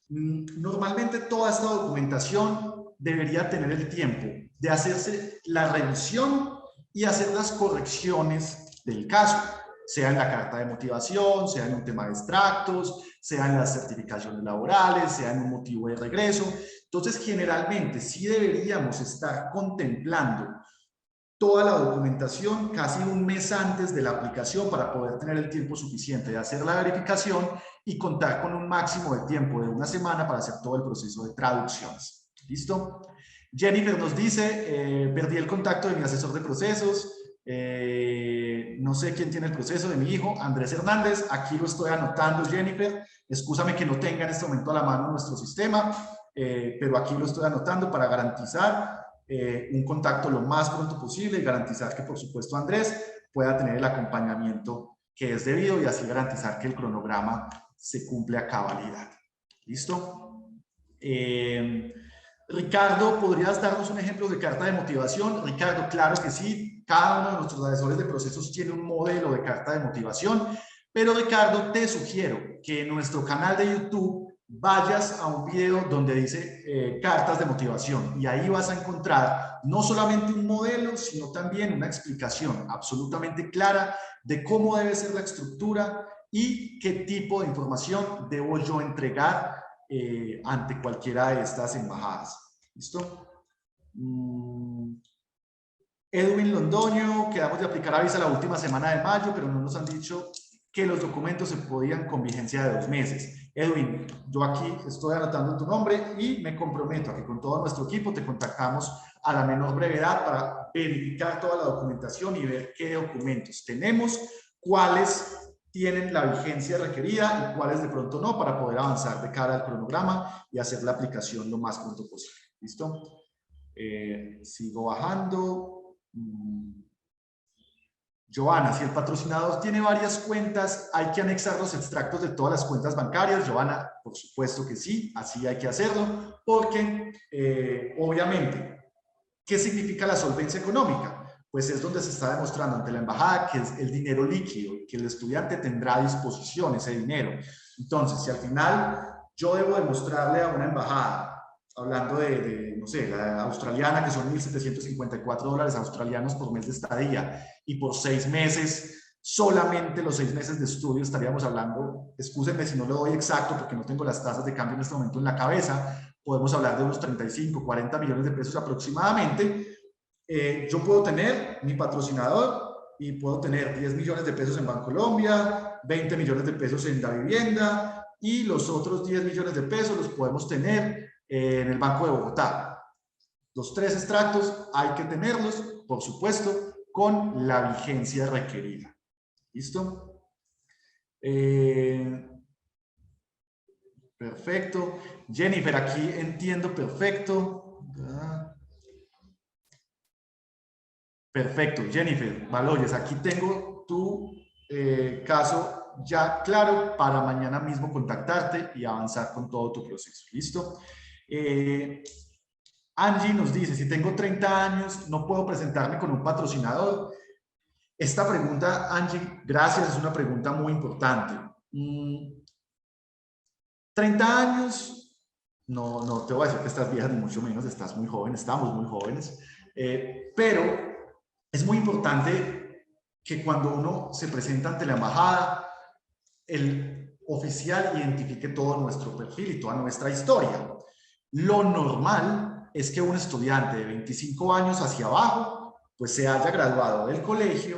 Normalmente toda esta documentación debería tener el tiempo de hacerse la revisión y hacer las correcciones del caso, sea en la carta de motivación, sea en un tema de extractos, sea en las certificaciones laborales, sea en un motivo de regreso. Entonces, generalmente sí deberíamos estar contemplando toda la documentación casi un mes antes de la aplicación para poder tener el tiempo suficiente de hacer la verificación y contar con un máximo de tiempo de una semana para hacer todo el proceso de traducciones. ¿Listo? Jennifer nos dice, perdí el contacto de mi asesor de procesos, no sé quién tiene el proceso de mi hijo, Andrés Hernández, aquí lo estoy anotando, Jennifer, excúsame que no tenga en este momento a la mano nuestro sistema, pero aquí lo estoy anotando para garantizar un contacto lo más pronto posible y garantizar que, por supuesto, Andrés pueda tener el acompañamiento que es debido y así garantizar que el cronograma se cumple a cabalidad. ¿Listo? Ricardo, ¿podrías darnos un ejemplo de carta de motivación? Ricardo, claro que sí. Cada uno de nuestros asesores de procesos tiene un modelo de carta de motivación, pero Ricardo, te sugiero que en nuestro canal de YouTube vayas a un video donde dice cartas de motivación y ahí vas a encontrar no solamente un modelo, sino también una explicación absolutamente clara de cómo debe ser la estructura y qué tipo de información debo yo entregar ante cualquiera de estas embajadas. ¿Listo? Edwin Londoño, quedamos de aplicar a visa la última semana de mayo, pero no nos han dicho que los documentos se podían con vigencia de 2 meses. Edwin, yo aquí estoy anotando tu nombre y me comprometo a que con todo nuestro equipo te contactamos a la menor brevedad para verificar toda la documentación y ver qué documentos tenemos, cuáles tienen la vigencia requerida y cuáles de pronto no, para poder avanzar de cara al cronograma y hacer la aplicación lo más pronto posible. ¿Listo? Sigo bajando. Joana, si el patrocinador tiene varias cuentas, ¿hay que anexar los extractos de todas las cuentas bancarias? Joana, por supuesto que sí, así hay que hacerlo, porque obviamente, ¿qué significa la solvencia económica? Pues es donde se está demostrando ante la embajada que es el dinero líquido, que el estudiante tendrá a disposición ese dinero. Entonces, si al final yo debo demostrarle a una embajada, hablando no sé, la australiana, que son $1.754 australianos por mes de estadía, y por 6 meses, solamente los 6 meses de estudio estaríamos hablando, excúsenme si no lo doy exacto porque no tengo las tasas de cambio en este momento en la cabeza, podemos hablar de unos 35, 40 millones de pesos aproximadamente. Yo puedo tener mi patrocinador y puedo tener 10 millones de pesos en Bancolombia, 20 millones de pesos en la vivienda y los otros 10 millones de pesos los podemos tener en el Banco de Bogotá. Los 3 extractos hay que tenerlos, por supuesto, con la vigencia requerida. ¿Listo? Perfecto. Jennifer, aquí entiendo perfecto. Perfecto. Jennifer Baloyes, aquí tengo tu caso ya claro para mañana mismo contactarte y avanzar con todo tu proceso. ¿Listo? Angie nos dice, si tengo 30 años, ¿no puedo presentarme con un patrocinador? Esta pregunta, Angie, gracias, es una pregunta muy importante. 30 años, no te voy a decir que estás vieja, ni mucho menos, estás muy joven, estamos muy jóvenes, pero es muy importante que cuando uno se presenta ante la embajada, el oficial identifique todo nuestro perfil y toda nuestra historia. Lo normal es que un estudiante de 25 años hacia abajo pues se haya graduado del colegio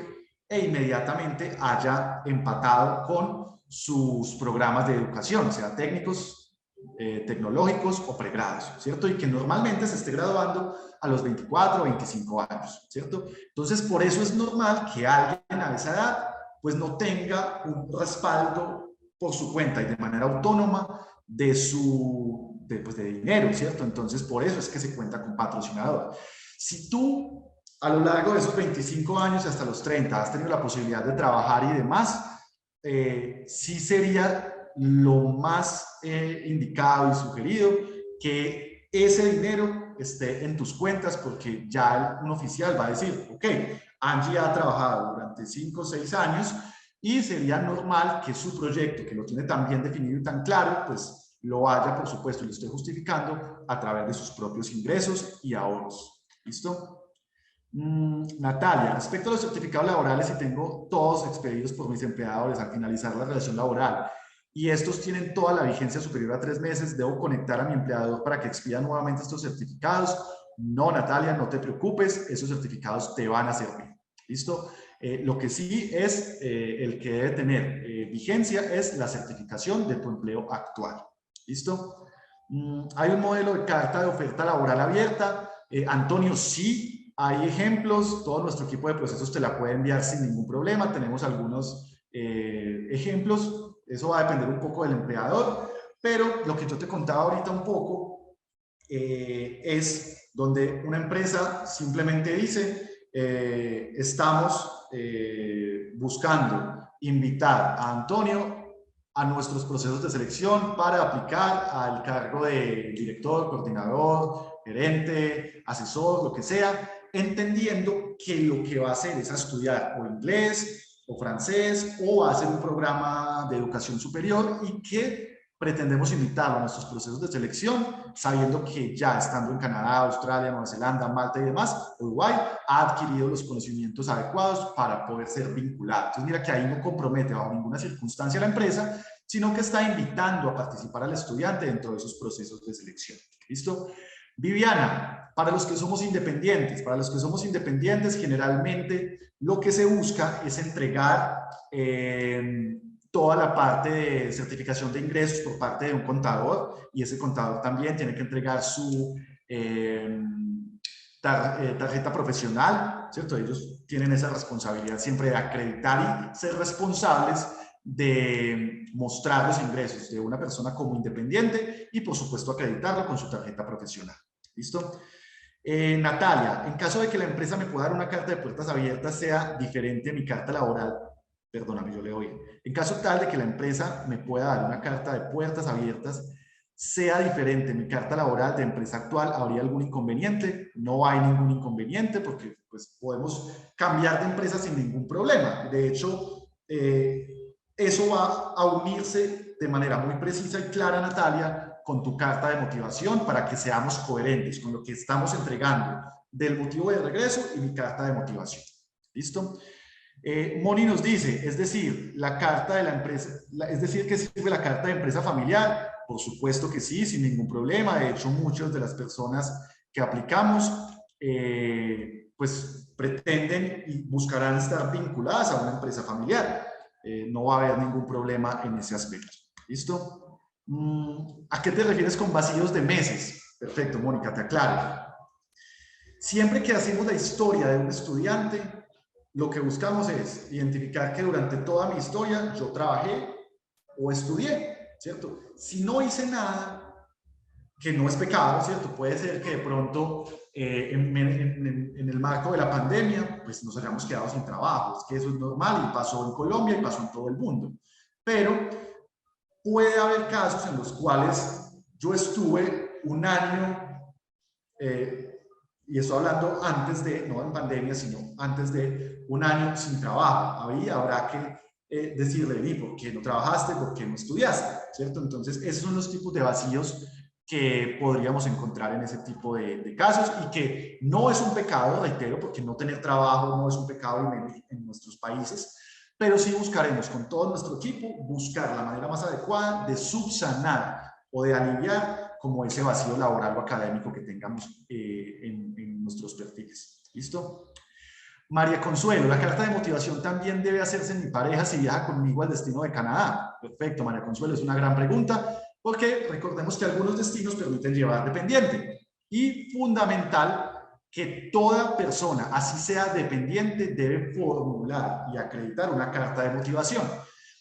e inmediatamente haya empatado con sus programas de educación, sea técnicos, tecnológicos o pregrados, ¿cierto? Y que normalmente se esté graduando a los 24 o 25 años, ¿cierto? Entonces, por eso es normal que alguien a esa edad pues no tenga un respaldo por su cuenta y de manera autónoma pues de dinero, ¿cierto? Entonces, por eso es que se cuenta con patrocinador. Si tú a lo largo de esos 25 años hasta los 30 has tenido la posibilidad de trabajar y demás, sí sería lo más indicado y sugerido que ese dinero esté en tus cuentas, porque ya un oficial va a decir, ok, Angie ha trabajado durante 5 o 6 años y sería normal que su proyecto, que lo tiene tan bien definido y tan claro, pues lo haya, por supuesto, y lo esté justificando a través de sus propios ingresos y ahorros. ¿Listo? Natalia, respecto a los certificados laborales, si tengo todos expedidos por mis empleadores al finalizar la relación laboral y estos tienen toda la vigencia superior a 3 meses, ¿debo conectar a mi empleador para que expida nuevamente estos certificados? No, Natalia, no te preocupes, esos certificados te van a servir. ¿Listo? Lo que sí es el que debe tener vigencia es la certificación de tu empleo actual. ¿Listo? Hay un modelo de carta de oferta laboral abierta. Antonio, sí, hay ejemplos. Todo nuestro equipo de procesos te la puede enviar sin ningún problema. Tenemos algunos ejemplos. Eso va a depender un poco del empleador. Pero lo que yo te contaba ahorita un poco es donde una empresa simplemente dice estamos buscando invitar a Antonio a nuestros procesos de selección para aplicar al cargo de director, coordinador, gerente, asesor, lo que sea, entendiendo que lo que va a hacer es a estudiar o inglés o francés o va a hacer un programa de educación superior y que pretendemos invitarlo a nuestros procesos de selección, sabiendo que ya estando en Canadá, Australia, Nueva Zelanda, Malta y demás, Uruguay, ha adquirido los conocimientos adecuados para poder ser vinculado. Entonces, mira que ahí no compromete bajo ninguna circunstancia a la empresa, sino que está invitando a participar al estudiante dentro de esos procesos de selección. ¿Listo? Viviana, para los que somos independientes, generalmente lo que se busca es entregar toda la parte de certificación de ingresos por parte de un contador, y ese contador también tiene que entregar su tarjeta profesional, ¿cierto? Ellos tienen esa responsabilidad siempre de acreditar y ser responsables de mostrar los ingresos de una persona como independiente y, por supuesto, acreditarlo con su tarjeta profesional. ¿Listo? Natalia, en caso de que la empresa me pueda dar una carta de puertas abiertas, sea diferente a mi carta laboral, perdóname, yo le oí. En caso tal de que la empresa me pueda dar una carta de puertas abiertas, sea diferente mi carta laboral de empresa actual, ¿habría algún inconveniente? No hay ningún inconveniente porque pues, podemos cambiar de empresa sin ningún problema. De hecho, eso va a unirse de manera muy precisa y clara, Natalia, con tu carta de motivación para que seamos coherentes con lo que estamos entregando del motivo de regreso y mi carta de motivación. ¿Listo? Moni nos dice, es decir, la carta de la empresa, es decir, que sirve la carta de empresa familiar. Por supuesto que sí, sin ningún problema. De hecho, muchas de las personas que aplicamos, pues pretenden y buscarán estar vinculadas a una empresa familiar. No va a haber ningún problema en ese aspecto. ¿Listo? ¿A qué te refieres con vacíos de meses? Perfecto, Mónica, te aclaro. Siempre que hacemos la historia de un estudiante, lo que buscamos es identificar que durante toda mi historia yo trabajé o estudié, ¿cierto? Si no hice nada, que no es pecado, ¿cierto? Puede ser que de pronto en el marco de la pandemia, pues nos hayamos quedado sin trabajo, es que eso es normal y pasó en Colombia y pasó en todo el mundo. Pero puede haber casos en los cuales yo estuve un año, y estoy hablando antes de, no en pandemia, sino antes de un año sin trabajo. Ahí habrá que decirle, ¿por qué no trabajaste? ¿Por qué no estudiaste? ¿Cierto? Entonces, esos son los tipos de vacíos que podríamos encontrar en ese tipo de casos y que no es un pecado, reitero, porque no tener trabajo no es un pecado y menos en nuestros países, pero sí buscaremos con todo nuestro equipo buscar la manera más adecuada de subsanar o de aliviar como ese vacío laboral o académico que tengamos en nuestros perfiles. ¿Listo? María Consuelo, la carta de motivación también debe hacerse en mi pareja si viaja conmigo al destino de Canadá. Perfecto, María Consuelo, es una gran pregunta, porque recordemos que algunos destinos permiten llevar dependiente. Y fundamental que toda persona, así sea dependiente, debe formular y acreditar una carta de motivación.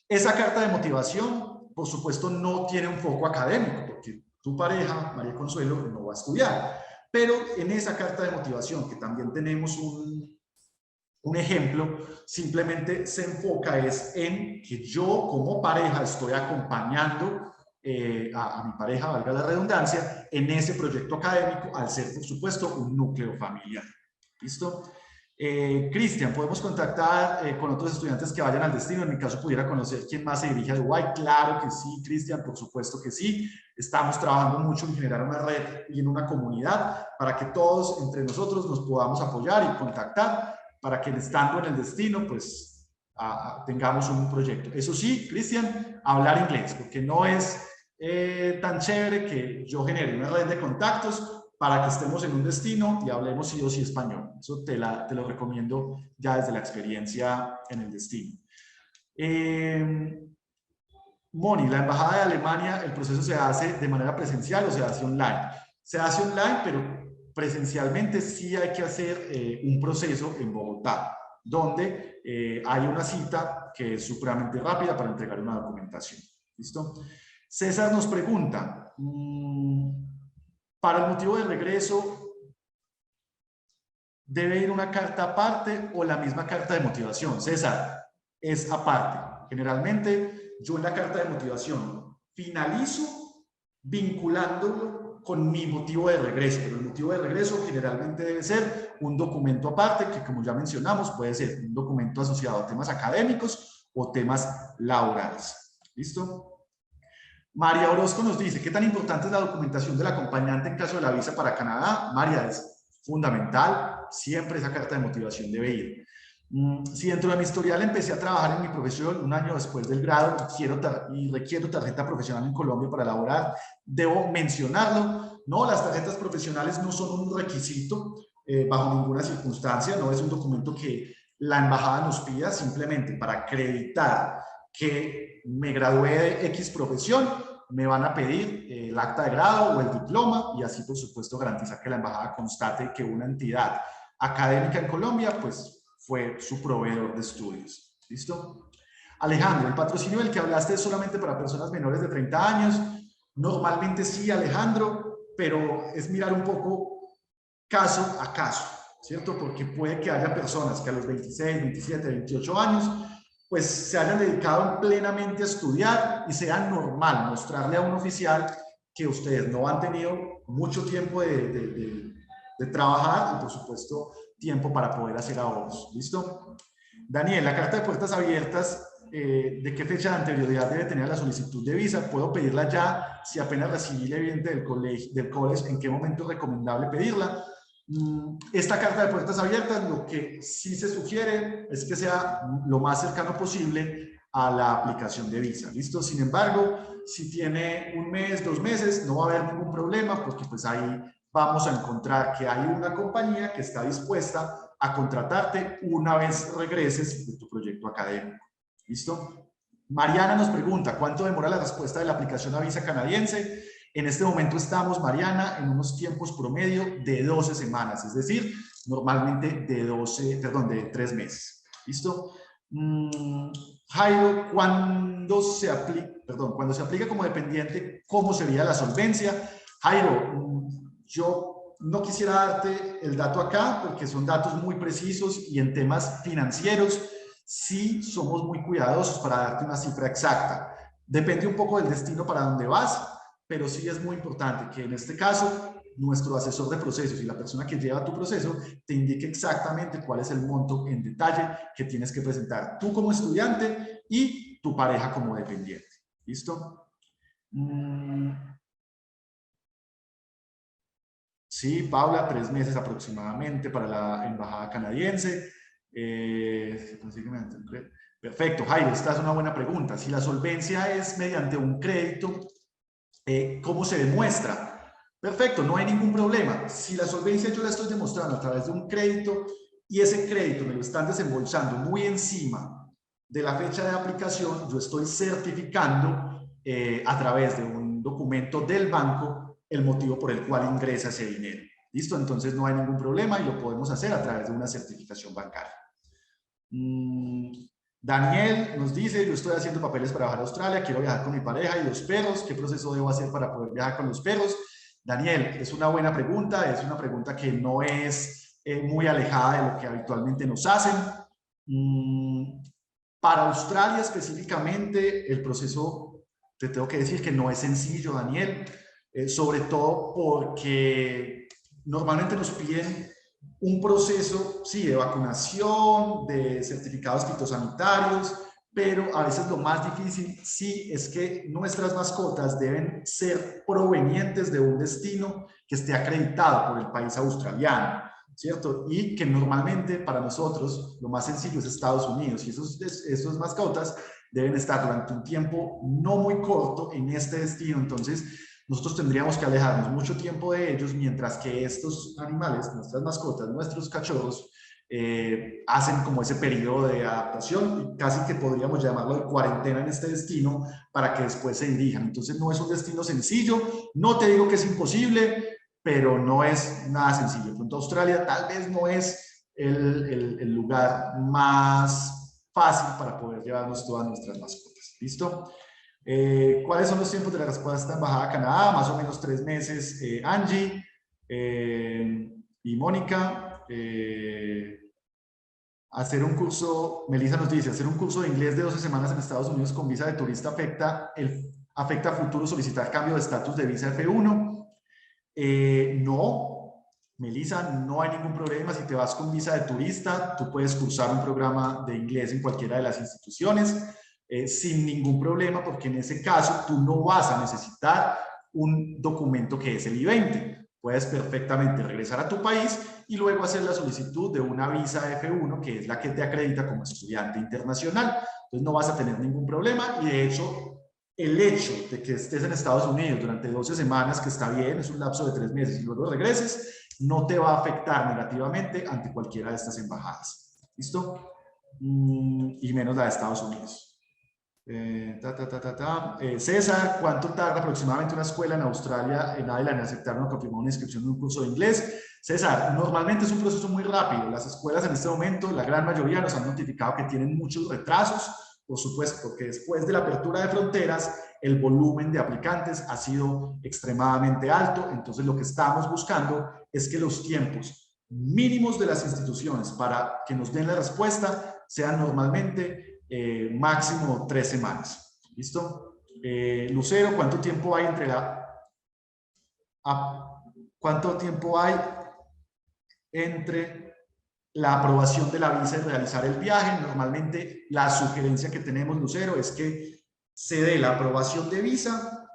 Esa carta de motivación, por supuesto, no tiene un foco académico, porque tu pareja, María Consuelo, no va a estudiar. Pero en esa carta de motivación, que también tenemos un ejemplo, simplemente se enfoca es en que yo como pareja estoy acompañando a mi pareja, valga la redundancia, en ese proyecto académico, al ser, por supuesto, un núcleo familiar. ¿Listo? Cristian, ¿podemos contactar con otros estudiantes que vayan al destino? En mi caso, pudiera conocer quién más se dirige a Dubái. Claro que sí, Cristian, por supuesto que sí. Estamos trabajando mucho en generar una red y en una comunidad para que todos entre nosotros nos podamos apoyar y contactar para que estando en el destino, pues tengamos un proyecto. Eso sí, Cristian, hablar inglés, porque no es tan chévere que yo genere una red de contactos para que estemos en un destino y hablemos sí o sí español. Eso te lo recomiendo ya desde la experiencia en el destino. Moni, la embajada de Alemania, ¿el proceso se hace de manera presencial o se hace online? Se hace online, pero presencialmente sí hay que hacer un proceso en Bogotá, donde hay una cita que es supremamente rápida para entregar una documentación. ¿Listo? César nos pregunta, para el motivo de regreso, ¿debe ir una carta aparte o la misma carta de motivación? César, es aparte. Generalmente, yo en la carta de motivación finalizo vinculándolo con mi motivo de regreso, pero el motivo de regreso generalmente debe ser un documento aparte que, como ya mencionamos, puede ser un documento asociado a temas académicos o temas laborales. ¿Listo? María Orozco nos dice, ¿qué tan importante es la documentación del acompañante en caso de la visa para Canadá? María, es fundamental, siempre esa carta de motivación debe ir. Si dentro de mi historial empecé a trabajar en mi profesión un año después del grado y requiero tarjeta profesional en Colombia para laborar, debo mencionarlo. No, las tarjetas profesionales no son un requisito bajo ninguna circunstancia, no es un documento que la embajada nos pida, simplemente para acreditar que me gradué de X profesión, me van a pedir el acta de grado o el diploma y así, por supuesto, garantizar que la embajada constate que una entidad académica en Colombia, pues, fue su proveedor de estudios. ¿Listo? Alejandro, ¿el patrocinio del que hablaste es solamente para personas menores de 30 años? Normalmente sí, Alejandro, pero es mirar un poco caso a caso, ¿cierto? Porque puede que haya personas que a los 26, 27, 28 años pues se hayan dedicado plenamente a estudiar y sea normal mostrarle a un oficial que ustedes no han tenido mucho tiempo de trabajar y, por supuesto, tiempo para poder hacer ahorros. ¿Listo? Daniel, la carta de puertas abiertas, ¿de qué fecha de anterioridad debe tener la solicitud de visa? ¿Puedo pedirla ya? Si apenas recibí el evidente del college, ¿en qué momento es recomendable pedirla? Esta carta de puertas abiertas, lo que sí se sugiere es que sea lo más cercano posible a la aplicación de visa. ¿Listo? Sin embargo, si tiene un mes, 2 meses, no va a haber ningún problema porque pues ahí vamos a encontrar que hay una compañía que está dispuesta a contratarte una vez regreses de tu proyecto académico. ¿Listo? Mariana nos pregunta, ¿cuánto demora la respuesta de la aplicación a visa canadiense? En este momento estamos, Mariana, en unos tiempos promedio de 12 semanas, es decir, normalmente de 3 meses. ¿Listo? Jairo, cuando se aplica como dependiente, ¿cómo sería la solvencia? Jairo, yo no quisiera darte el dato acá porque son datos muy precisos y en temas financieros sí somos muy cuidadosos para darte una cifra exacta. Depende un poco del destino para donde vas, pero sí es muy importante que en este caso nuestro asesor de procesos y la persona que lleva tu proceso te indique exactamente cuál es el monto en detalle que tienes que presentar tú como estudiante y tu pareja como dependiente. ¿Listo? Sí, Paula, 3 meses aproximadamente para la embajada canadiense. Perfecto, Jairo, esta es una buena pregunta. Si la solvencia es mediante un crédito, ¿cómo se demuestra? Perfecto, no hay ningún problema. Si la solvencia yo la estoy demostrando a través de un crédito y ese crédito me lo están desembolsando muy encima de la fecha de aplicación, yo estoy certificando a través de un documento del banco el motivo por el cual ingresa ese dinero. ¿Listo? Entonces no hay ningún problema y lo podemos hacer a través de una certificación bancaria. Daniel nos dice, yo estoy haciendo papeles para viajar a Australia, quiero viajar con mi pareja y los perros, ¿qué proceso debo hacer para poder viajar con los perros? Daniel, es una buena pregunta, es una pregunta que no es muy alejada de lo que habitualmente nos hacen. Para Australia específicamente, el proceso, te tengo que decir que no es sencillo, Daniel, sobre todo porque normalmente nos piden un proceso, sí, de vacunación, de certificados fitosanitarios, pero a veces lo más difícil sí es que nuestras mascotas deben ser provenientes de un destino que esté acreditado por el país australiano, ¿cierto? Y que normalmente para nosotros lo más sencillo es Estados Unidos, y esos mascotas deben estar durante un tiempo no muy corto en este destino. Entonces nosotros tendríamos que alejarnos mucho tiempo de ellos, mientras que estos animales, nuestras mascotas, nuestros cachorros, hacen como ese periodo de adaptación, y casi que podríamos llamarlo de cuarentena en este destino, para que después se dirijan. Entonces no es un destino sencillo, no te digo que es imposible, pero no es nada sencillo. De pronto Australia tal vez no es el lugar más fácil para poder llevarnos todas nuestras mascotas. ¿Listo? ¿Cuáles son los tiempos de la respuesta embajada a Canadá? Más o menos 3 meses, Angie y Mónica. Hacer un curso, Melissa nos dice, hacer un curso de inglés de 12 semanas en Estados Unidos con visa de turista afecta a futuro solicitar cambio de estatus de visa F1. No, Melissa, no hay ningún problema. Si te vas con visa de turista, tú puedes cursar un programa de inglés en cualquiera de las instituciones. Sin ningún problema, porque en ese caso tú no vas a necesitar un documento que es el I-20. Puedes perfectamente regresar a tu país y luego hacer la solicitud de una visa F1, que es la que te acredita como estudiante internacional. Entonces no vas a tener ningún problema, y de hecho el hecho de que estés en Estados Unidos durante 12 semanas, que está bien, es un lapso de 3 meses, y luego regreses, no te va a afectar negativamente ante cualquiera de estas embajadas. ¿Listo? Y menos la de Estados Unidos. César, ¿cuánto tarda aproximadamente una escuela en Australia, en Adelaide, en aceptar o confirmar una inscripción de un curso de inglés? César, normalmente es un proceso muy rápido. Las escuelas en este momento, la gran mayoría nos han notificado que tienen muchos retrasos, por supuesto, porque después de la apertura de fronteras, el volumen de aplicantes ha sido extremadamente alto. Entonces lo que estamos buscando es que los tiempos mínimos de las instituciones para que nos den la respuesta sean normalmente máximo 3 semanas. ¿Listo? Lucero, ¿cuánto tiempo hay entre cuánto tiempo hay entre la aprobación de la visa y realizar el viaje? Normalmente la sugerencia que tenemos, Lucero, es que se dé la aprobación de visa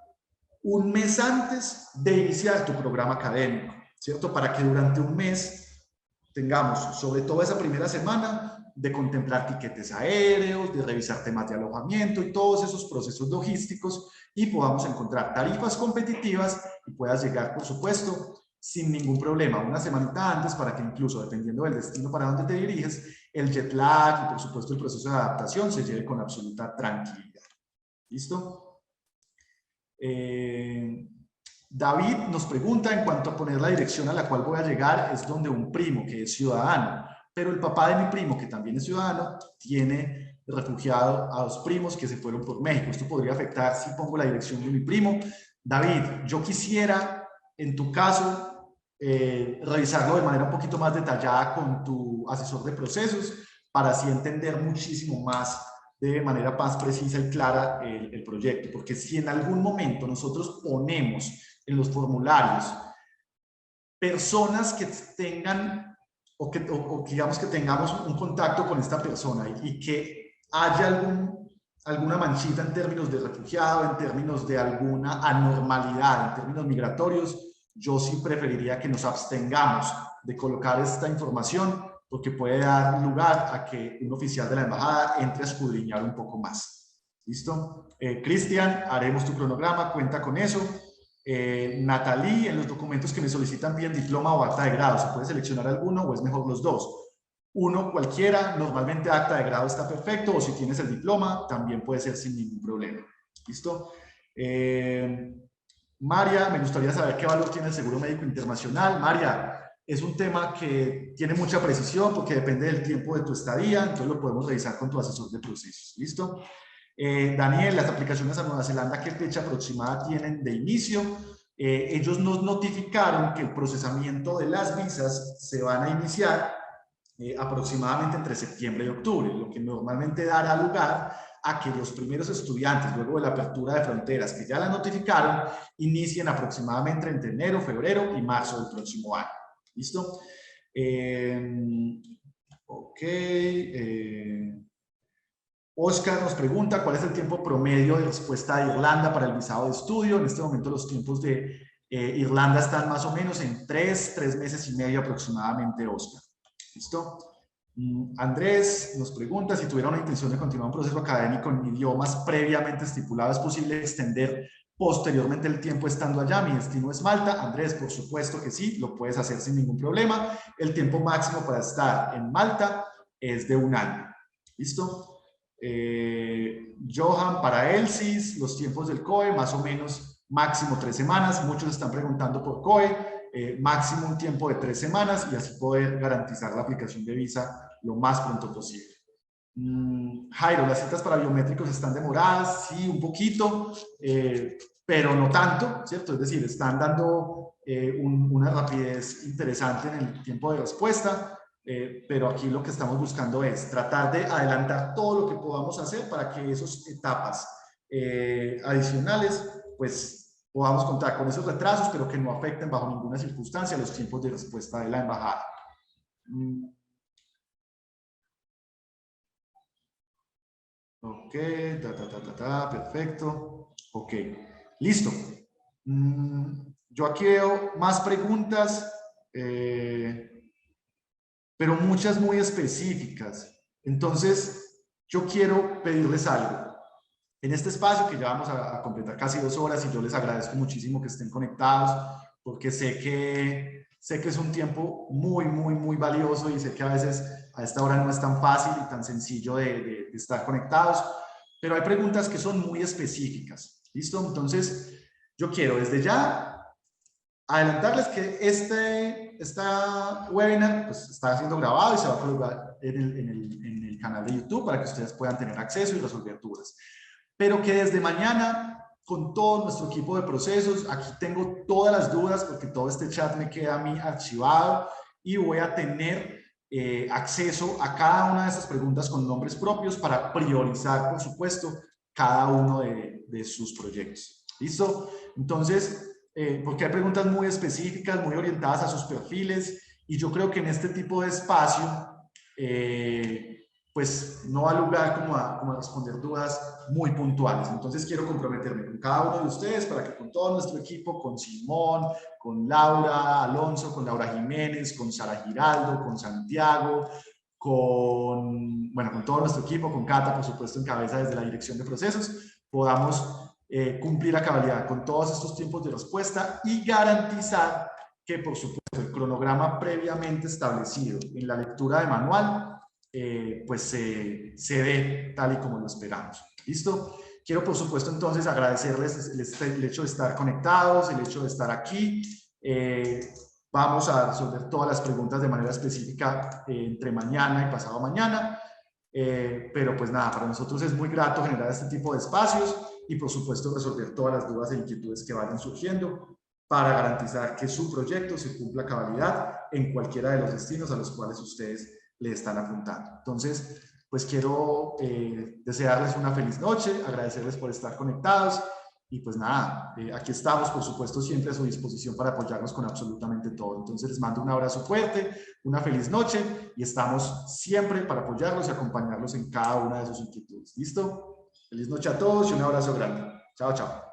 un mes antes de iniciar tu programa académico, ¿cierto? Para que durante un mes tengamos, sobre todo esa primera semana, de contemplar tiquetes aéreos, de revisar temas de alojamiento y todos esos procesos logísticos, y podamos encontrar tarifas competitivas y puedas llegar, por supuesto, sin ningún problema, una semanita antes, para que incluso, dependiendo del destino para donde te diriges, el jet lag y por supuesto el proceso de adaptación se lleve con absoluta tranquilidad. ¿Listo? David nos pregunta, en cuanto a poner la dirección a la cual voy a llegar, es donde un primo que es ciudadano, pero el papá de mi primo, que también es ciudadano, tiene refugiado a 2 primos que se fueron por México. Esto podría afectar si pongo la dirección de mi primo. David, yo quisiera, en tu caso, revisarlo de manera un poquito más detallada con tu asesor de procesos, para así entender muchísimo más, de manera más precisa y clara, el proyecto. Porque si en algún momento nosotros ponemos en los formularios personas que tengan o digamos que tengamos un contacto con esta persona y que haya alguna manchita en términos de refugiado, en términos de alguna anormalidad, en términos migratorios, yo sí preferiría que nos abstengamos de colocar esta información, porque puede dar lugar a que un oficial de la embajada entre a escudriñar un poco más. ¿Listo? Cristian, haremos tu cronograma, cuenta con eso. Natalie, en los documentos que me solicitan piden diploma o acta de grado. ¿Se puede seleccionar alguno o es mejor los dos? Uno cualquiera, normalmente acta de grado está perfecto, o si tienes el diploma, también puede ser sin ningún problema. ¿Listo? María, me gustaría saber qué valor tiene el seguro médico internacional. María, es un tema que tiene mucha precisión porque depende del tiempo de tu estadía, entonces lo podemos revisar con tu asesor de procesos. ¿Listo? Daniel, las aplicaciones a Nueva Zelanda, ¿qué fecha aproximada tienen de inicio? Ellos nos notificaron que el procesamiento de las visas se van a iniciar aproximadamente entre septiembre y octubre, lo que normalmente dará lugar a que los primeros estudiantes, luego de la apertura de fronteras que ya la notificaron, inicien aproximadamente entre enero, febrero y marzo del próximo año. ¿Listo? Ok. Oscar nos pregunta cuál es el tiempo promedio de respuesta de Irlanda para el visado de estudio. En este momento los tiempos de Irlanda están más o menos en 3 meses y medio aproximadamente, Oscar. ¿Listo? Andrés nos pregunta si tuviera una intención de continuar un proceso académico en idiomas previamente estipulado, ¿es posible extender posteriormente el tiempo estando allá? Mi destino es Malta. Andrés, por supuesto que sí, lo puedes hacer sin ningún problema. El tiempo máximo para estar en Malta es de 1 año. ¿Listo? Johan, para Elsis, los tiempos del COE, más o menos máximo 3 semanas. Muchos están preguntando por COE. Máximo un tiempo de 3 semanas y así poder garantizar la aplicación de visa lo más pronto posible. Jairo, las citas para biométricos están demoradas, sí, un poquito, pero no tanto, ¿cierto? Es decir, están dando una rapidez interesante en el tiempo de respuesta, pero aquí lo que estamos buscando es tratar de adelantar todo lo que podamos hacer para que esas etapas adicionales, pues, podamos contar con esos retrasos, pero que no afecten bajo ninguna circunstancia los tiempos de respuesta de la embajada. Ok, perfecto. Ok, listo. Yo aquí veo más preguntas, pero muchas muy específicas. Entonces, yo quiero pedirles algo. En este espacio que ya vamos a completar casi 2 horas y yo les agradezco muchísimo que estén conectados porque sé que es un tiempo muy, muy, muy valioso y sé que a veces a esta hora no es tan fácil y tan sencillo de estar conectados, pero hay preguntas que son muy específicas. ¿Listo? Entonces, yo quiero desde ya adelantarles que esta webinar pues, está siendo grabado y se va a colgar en el canal de YouTube para que ustedes puedan tener acceso y resolver dudas. Pero que desde mañana, con todo nuestro equipo de procesos, aquí tengo todas las dudas porque todo este chat me queda a mí archivado y voy a tener acceso a cada una de esas preguntas con nombres propios para priorizar, por supuesto, cada uno de sus proyectos. ¿Listo? Entonces, porque hay preguntas muy específicas, muy orientadas a sus perfiles, y yo creo que en este tipo de espacio, pues no va a lugar como a responder dudas muy puntuales. Entonces quiero comprometerme con cada uno de ustedes para que con todo nuestro equipo, con Simón, con Laura Alonso, con Laura Jiménez, con Sara Giraldo, con Santiago, con todo nuestro equipo, con Cata, por supuesto, en cabeza desde la dirección de procesos, podamos cumplir a cabalidad con todos estos tiempos de respuesta y garantizar que, por supuesto, el cronograma previamente establecido en la lectura de manual pues se dé tal y como lo esperamos. ¿Listo? Quiero, por supuesto, entonces agradecerles el hecho de estar conectados, el hecho de estar aquí. Vamos a resolver todas las preguntas de manera específica entre mañana y pasado mañana. Pero pues nada, para nosotros es muy grato generar este tipo de espacios y por supuesto resolver todas las dudas e inquietudes que vayan surgiendo para garantizar que su proyecto se cumpla a cabalidad en cualquiera de los destinos a los cuales ustedes le están apuntando. Entonces, pues quiero desearles una feliz noche, agradecerles por estar conectados y pues nada, aquí estamos, por supuesto, siempre a su disposición para apoyarnos con absolutamente todo. Entonces les mando un abrazo fuerte, una feliz noche y estamos siempre para apoyarlos y acompañarlos en cada una de sus inquietudes. ¿Listo? Feliz noche a todos y un abrazo grande. Chao, chao.